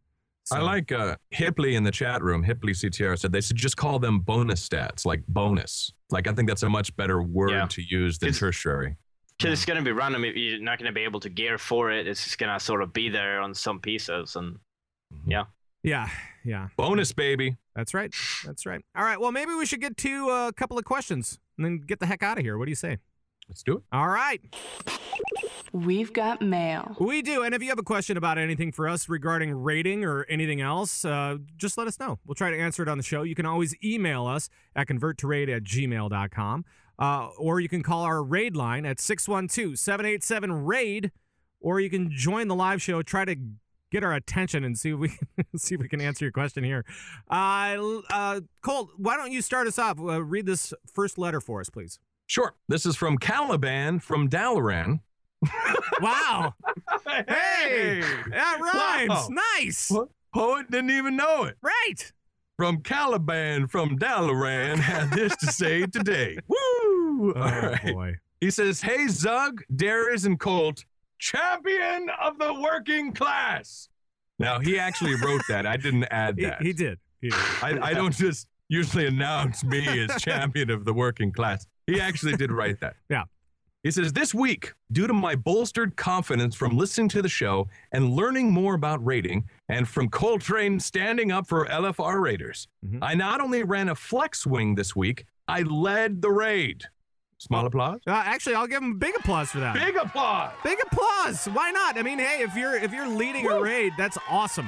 So. I like Hipley in the chat room. Hipley CTR said they should just call them bonus stats, like bonus. Like I think that's a much better word to use than tertiary. Because it's going to be random. You're not going to be able to gear for it. It's just going to sort of be there on some pieces. And Yeah. Bonus, baby. That's right. All right. Well, maybe we should get to a couple of questions and then get the heck out of here. What do you say? Let's do it. All right. We've got mail. We do. And if you have a question about anything for us regarding rating or anything else, just let us know. We'll try to answer it on the show. You can always email us at converttoraid@gmail.com. Or you can call our raid line at 612-787-RAID, or you can join the live show, try to get our attention and see if we can answer your question here. Colt, why don't you start us off? Read this first letter for us, please. Sure. This is from Caliban from Dalaran. Wow. Hey, that rhymes. Wow. Nice. Poet didn't even know it. Right. From Caliban from Dalaran had this to say today. Woo! Oh, all right. Boy. He says, "Hey, Zug, Darius, and Colt, champion of the working class." Now, he actually wrote that. I didn't add that. He did. I don't just usually announce me as champion of the working class. He actually did write that. Yeah. He says, "This week, due to my bolstered confidence from listening to the show and learning more about raiding, and from Koltrane standing up for LFR raiders, I not only ran a flex wing this week, I led the raid." Small applause. Actually, I'll give him a big applause for that. Big applause. Big applause. Why not? I mean, hey, if you're leading a raid, that's awesome.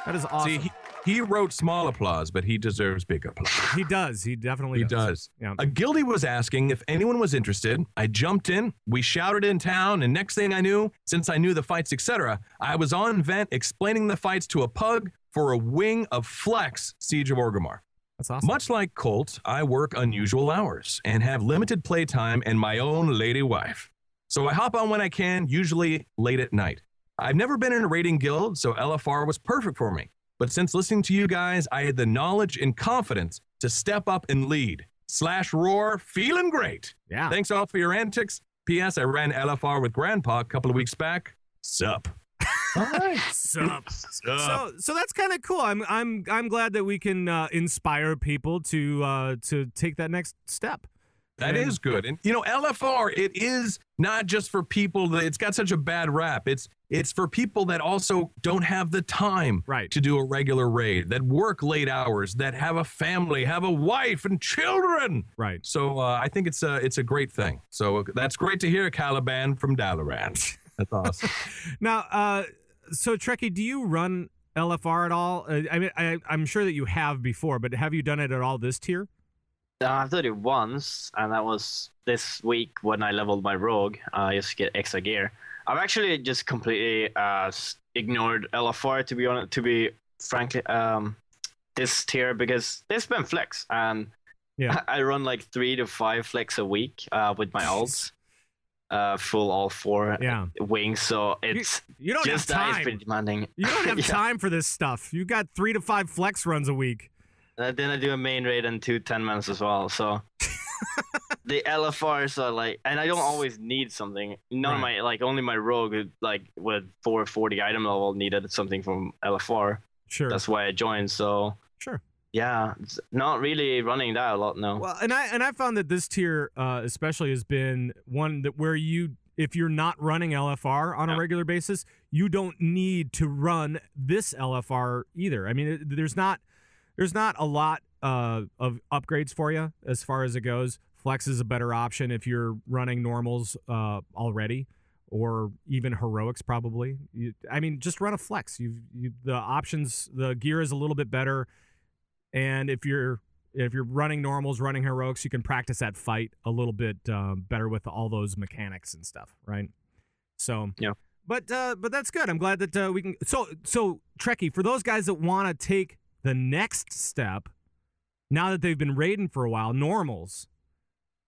That is awesome. See, he wrote small applause, but he deserves big applause. He does. He definitely does. Yeah. A guildie was asking if anyone was interested. I jumped in. We shouted in town, and next thing I knew, since I knew the fights, etc., I was on vent explaining the fights to a pug for a wing of Flex Siege of Orgrimmar. That's awesome. Much like Colt, I work unusual hours and have limited playtime and my own lady wife. So I hop on when I can, usually late at night. I've never been in a raiding guild, so LFR was perfect for me. But since listening to you guys, I had the knowledge and confidence to step up and lead. /roar, feeling great. Yeah. Thanks all for your antics. P.S. I ran LFR with Grandpa a couple of weeks back. Sup. All right. Sup. So that's kind of cool. I'm glad that we can inspire people to take that next step. That is good. And, LFR, it is not just for people that it's got such a bad rap. It's for people that also don't have the time to do a regular raid, that work late hours, that have a family, have a wife and children. Right. So I think it's a great thing. So that's great to hear, Caliban from Dalaran. That's awesome. Now, so Trekkie, do you run LFR at all? I mean, I'm sure that you have before, but have you done it at all this tier? I've done it once, and that was this week when I leveled my rogue. Just to get extra gear. I've actually just completely ignored LFR, to be honest. To be frankly, this tier, because there's been flex, and I run like 3 to 5 flex a week with my ults, full all 4 wings. So it's you don't just have time. That is pretty demanding. You don't have time for this stuff. You got 3 to 5 flex runs a week. Then I do a main raid and 2 10-mans as well. So the LFRs are like, and I don't always need something. None of my, like, only my rogue, like, with 440 item level needed something from LFR. Sure. That's why I joined. So sure. Yeah, it's not really running that a lot, no. Well, and I found that this tier especially has been one that where if you're not running LFR on a regular basis, you don't need to run this LFR either. I mean, there's not a lot of upgrades for you as far as it goes. Flex is a better option if you're running normals already, or even heroics probably. I mean, just run a flex. The options, the gear is a little bit better, and if you're running normals, running heroics, you can practice that fight a little bit better with all those mechanics and stuff, right? So yeah. But that's good. I'm glad that we can. So Treckie, for those guys that want to take the next step, now that they've been raiding for a while, normals.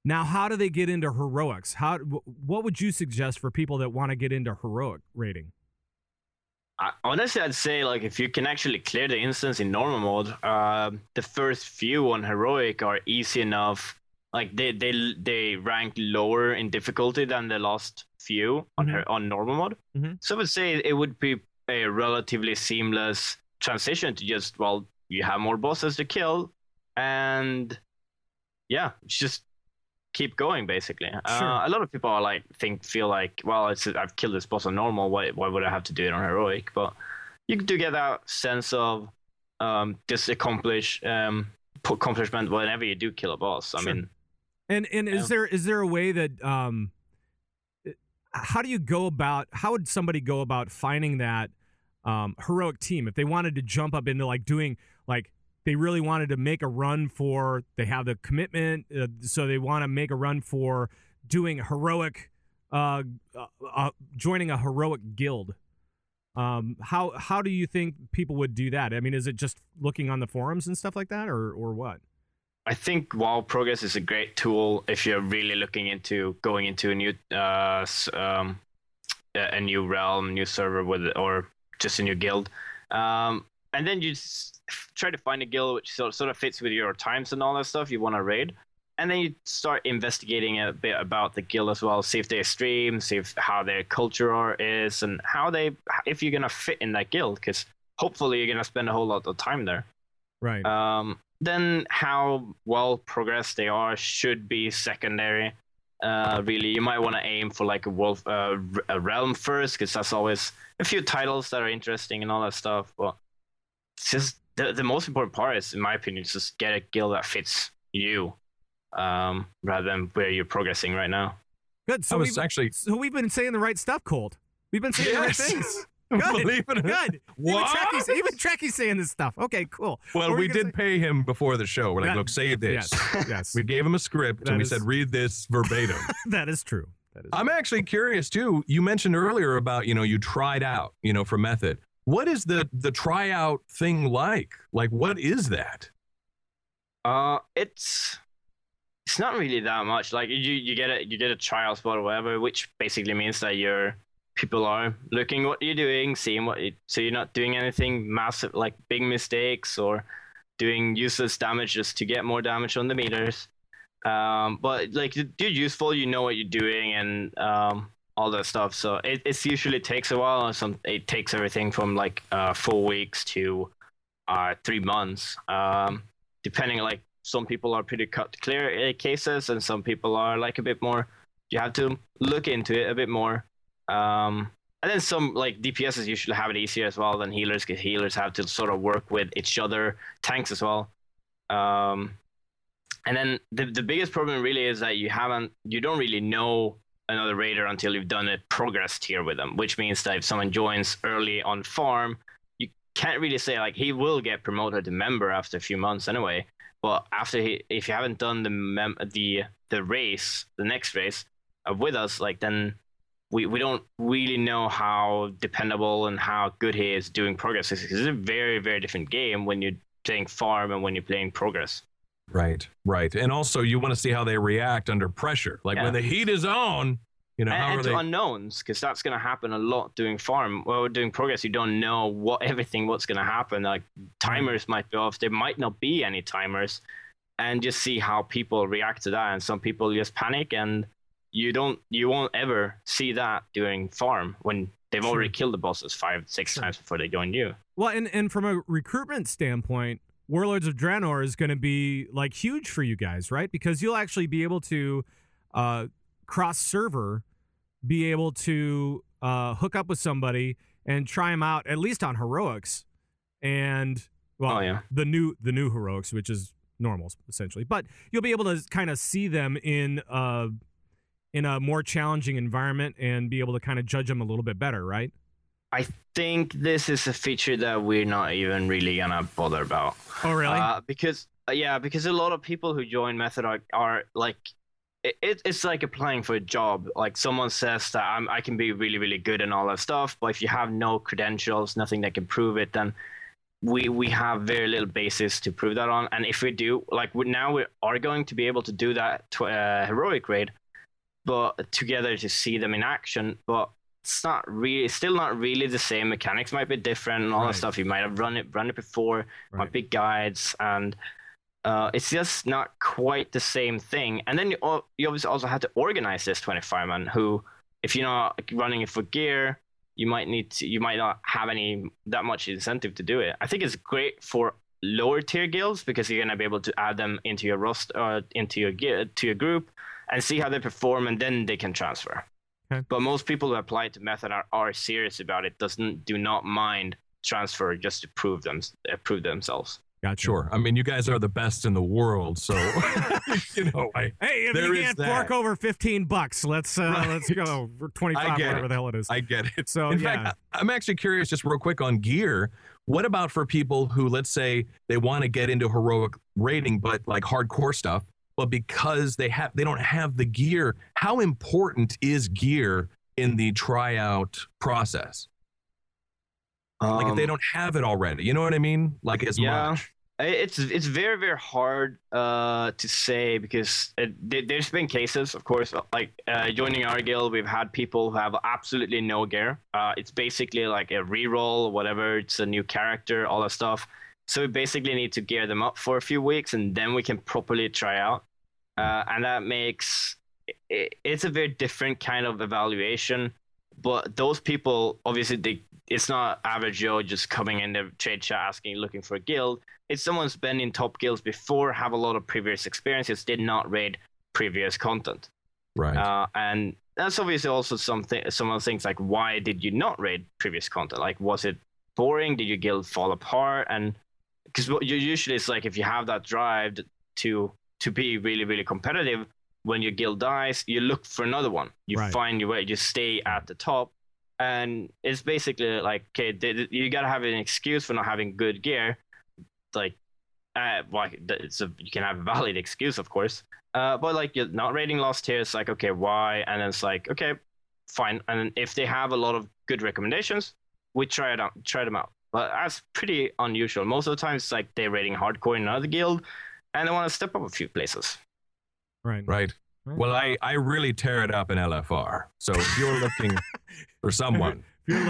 Now, how do they get into heroics? What would you suggest for people that want to get into heroic raiding? Honestly, I'd say like if you can actually clear the instance in normal mode, the first few on heroic are easy enough. Like they rank lower in difficulty than the last few on normal mode. So I would say it would be a relatively seamless transition to just, well, you have more bosses to kill, and yeah, just keep going basically. Sure. A lot of people are like feel like, well, I've killed this boss on normal. Why would I have to do it on heroic? But you do get that sense of just accomplishment whenever you do kill a boss. I mean. And is there a way that how would somebody go about finding that heroic team if they wanted to jump up into like doing like they really wanted to make a run for, they have the commitment, so they want to make a run for doing heroic, joining a heroic guild. How do you think people would do that? I mean, is it just looking on the forums and stuff like that, or what? I think WoW Progress is a great tool if you're really looking into going into a new realm, new server or just a new guild. And then you just try to find a guild which sort of fits with your times and all that stuff you want to raid. And then you start investigating a bit about the guild as well. See if they stream, see how their culture is, and if you're going to fit in that guild, because hopefully you're going to spend a whole lot of time there. Right. Then how well progressed they are should be secondary. Really, you might want to aim for like a realm first, because that's always a few titles that are interesting and all that stuff. But it's just the most important part is, in my opinion, is just get a guild that fits you, rather than where you're progressing right now. Good. So we've been saying the right stuff, Colt. We've been saying the right things. Good. Good. Even Trekkie's saying this stuff. Okay, cool. Well, we did pay him before the show. We're like, look, say this. Yes. We gave him a script and we said, read this verbatim. That is true. I'm actually curious too. You mentioned earlier about, you tried out, for method. What is the tryout thing like? Like, what is that? It's not really that much. Like you get a trial spot or whatever, which basically means that people are looking what you're doing, seeing so you're not doing anything massive, like big mistakes or doing useless damage just to get more damage on the meters. But like you're useful, you know what you're doing, and all that stuff. So it usually takes a while. It takes everything from like 4 weeks to 3 months, depending. Like some people are pretty cut to clear cases, and some people are like a bit more. You have to look into it a bit more. And then some like DPSs usually have it easier as well than healers, because healers have to sort of work with each other, tanks as well. And then the biggest problem really is that you don't really know another raider until you've done a progress tier with them, which means that if someone joins early on farm, you can't really say like he will get promoted to member after a few months anyway. But if you haven't done the race, the next race with us, like then we don't really know how dependable and how good he is doing progress. It's a very, very different game when you're playing farm and when you're playing progress. Right. And also you want to see how they react under pressure. Like when the heat is on, how are they? Unknowns, because that's going to happen a lot doing farm. Well, doing progress, you don't know what's going to happen. Like timers might be off. There might not be any timers, and just see how people react to that. And some people just panic, and you won't ever see that doing farm when they've already killed the bosses 5-6 times before they join you. Well, and from a recruitment standpoint, Warlords of Draenor is going to be like huge for you guys, right? Because you'll actually be able to cross server, be able to hook up with somebody and try them out at least on heroics, and the new heroics, which is normals essentially. But you'll be able to kind of see them in a more challenging environment and be able to kind of judge them a little bit better, right? I think this is a feature that we're not even really gonna bother about. Oh, really? Because a lot of people who join Method are like, it's like applying for a job. Like someone says that I can be really, really good and all that stuff, but if you have no credentials, nothing that can prove it, then we have very little basis to prove that on. And if we do, like now we are going to be able to do that heroic raid, but together to see them in action. But it's still not really the same. Mechanics might be different and all that stuff. You might have run it before, might be guides, and it's just not quite the same thing. And then you obviously also have to organize this 25-man who, if you're not running it for gear, you might not have that much incentive to do it. I think it's great for lower tier guilds because you're gonna be able to add them into your roster, into your to your group, and see how they perform, and then they can transfer. Okay. But most people who apply to Method are serious about it. Do not mind transfer just to prove themselves. Gotcha. Sure. I mean, you guys are the best in the world, so you know. Hey, if you can't fork over $15, let's go for 25, whatever the hell it is. I get it. So in fact, I'm actually curious, just real quick on gear. What about for people who, let's say, they want to get into heroic raiding, but like hardcore stuff, but because they don't have the gear? How important is gear in the tryout process? Like if they don't have it already, you know what I mean? Like as much. It's very, very hard to say because there's been cases, of course, like joining our guild, we've had people who have absolutely no gear. It's basically like a reroll or whatever. It's a new character, all that stuff. So we basically need to gear them up for a few weeks, and then we can properly try out. And that makes it's a very different kind of evaluation. But those people, obviously, it's not average Joe just coming in the trade chat looking for a guild. It's someone who's been in top guilds before, have a lot of previous experiences, did not raid previous content. Right. And that's obviously also some of the things like, why did you not raid previous content? Like, was it boring? Did your guild fall apart? And because usually it's like if you have that drive to be really, really competitive, when your guild dies, you look for another one. You find your way. You stay at the top. And it's basically like, okay, you got to have an excuse for not having good gear. Like, you can have a valid excuse, of course. But like, you're not raiding lost tier. It's like, okay, why? And then it's like, okay, fine. And if they have a lot of good recommendations, we try them out. But that's pretty unusual. Most of the time, it's like they're raiding hardcore in another guild, and they want to step up a few places. Right. Well, I really tear it up in LFR. So if you're looking for someone, if you're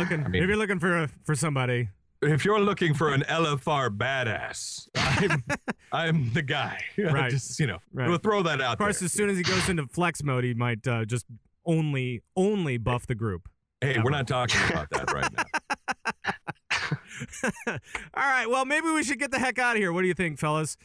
looking for somebody, if you're looking for an LFR badass, I'm the guy. Right. Just, we'll throw that out. Of course, there. As soon as he goes into flex mode, he might just only buff the group. Hey, we're not talking about that right now. All right. Well, maybe we should get the heck out of here. What do you think, fellas?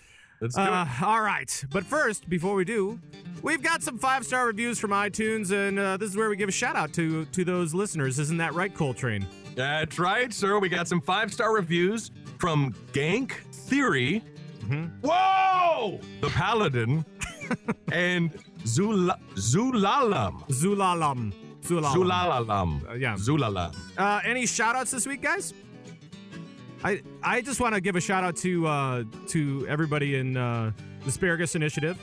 Let's do it. All right. But first, before we do, we've got some 5-star reviews from iTunes, and this is where we give a shout out to those listeners. Isn't that right, Koltrane? That's right, sir. We got some 5-star reviews from Gank Theory. Mm-hmm. Whoa! The Paladin and Zulalam. Yeah. Zulalam. Any shout outs this week, guys? I just want to give a shout out to everybody in the Asparagus Initiative.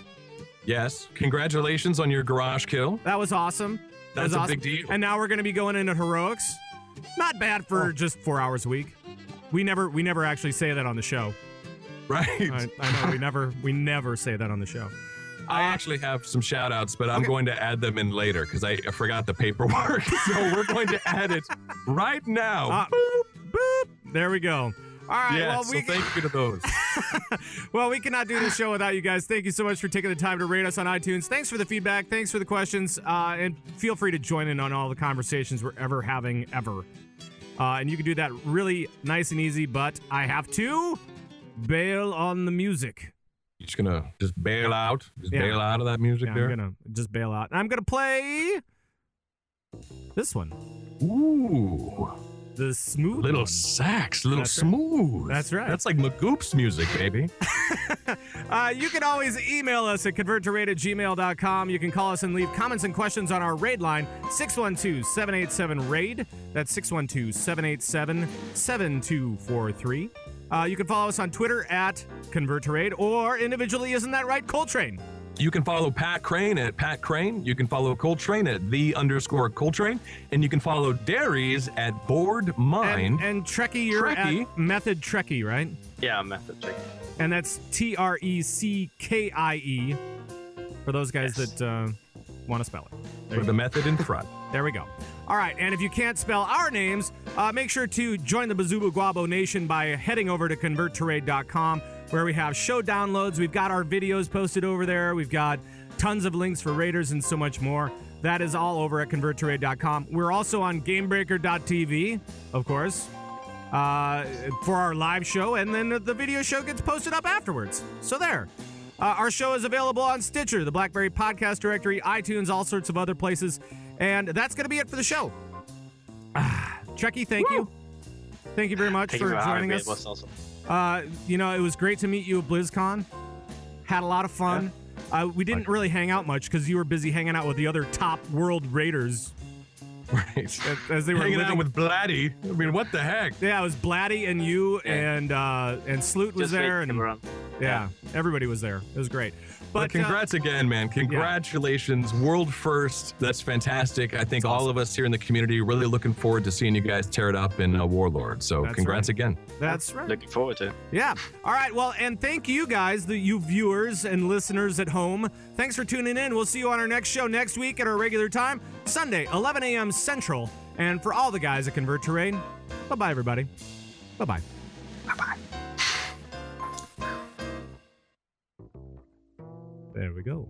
Yes. Congratulations on your garage kill. That was awesome. That's a big deal. And now we're going to be going into heroics. Not bad for just 4 hours a week. We never actually say that on the show. Right. I know we never say that on the show. I actually have some shout outs, but I'm going to add them in later because I forgot the paperwork. So we're going to add it right now. Boop, boop. There we go. All right. Yeah, well, so thank you to those. Well, we cannot do this show without you guys. Thank you so much for taking the time to rate us on iTunes. Thanks for the feedback. Thanks for the questions. And feel free to join in on all the conversations we're ever having, ever. And you can do that really nice and easy, but I have to bail on the music. You're just going to bail out? Bail out of that music there? I'm going to just bail out. And I'm going to play this one. Ooh. The smooth little one. sax, little That's smooth. Right. That's right. That's like Magoop's music, baby. You can always email us at converttoraid@gmail.com. You can call us and leave comments and questions on our raid line, 612-787-RAID. That's 612-787-7243. You can follow us on Twitter at ConvertToRaid or individually, isn't that right, Koltrane? You can follow Pat Krane at Pat Krane. You can follow Koltrane at _Koltrane. And you can follow Darius at Board Mine. And Treckie, you're Treckie. at Method Treckie, right? Yeah, Method Treckie. And that's TRECKIE for those guys that want to spell it. Put the method in front. There we go. All right, and if you can't spell our names, make sure to join the Bazuba Guabo Nation by heading over to converttoraid.com, where we have show downloads. We've got our videos posted over there. We've got tons of links for Raiders and so much more. That is all over at converttoraid.com. We're also on gamebreaker.tv, of course, for our live show, and then the video show gets posted up afterwards. So there. Our show is available on Stitcher, the BlackBerry Podcast Directory, iTunes, all sorts of other places. And that's going to be it for the show. Treckie, thank you. Thank you very much for joining us. It was awesome. It was great to meet you at Blizzcon. Had a lot of fun. We didn't really hang out much because you were busy hanging out with the other top world raiders. Right. As they were hanging living out with Blatty. I mean, what the heck? Yeah, it was Blatty and you and Sloot was there. And yeah, everybody was there. It was great. But congrats again, man. Congratulations. World first. That's fantastic. I think all of us here in the community really looking forward to seeing you guys tear it up in Warlords. So congrats again. That's right. Looking forward to it. Yeah. All right. Well, and thank you guys, you viewers and listeners at home. Thanks for tuning in. We'll see you on our next show next week at our regular time, Sunday, 11 a.m. Central. And for all the guys at Convert to Raid, bye-bye, everybody. Bye-bye. Bye-bye. There we go.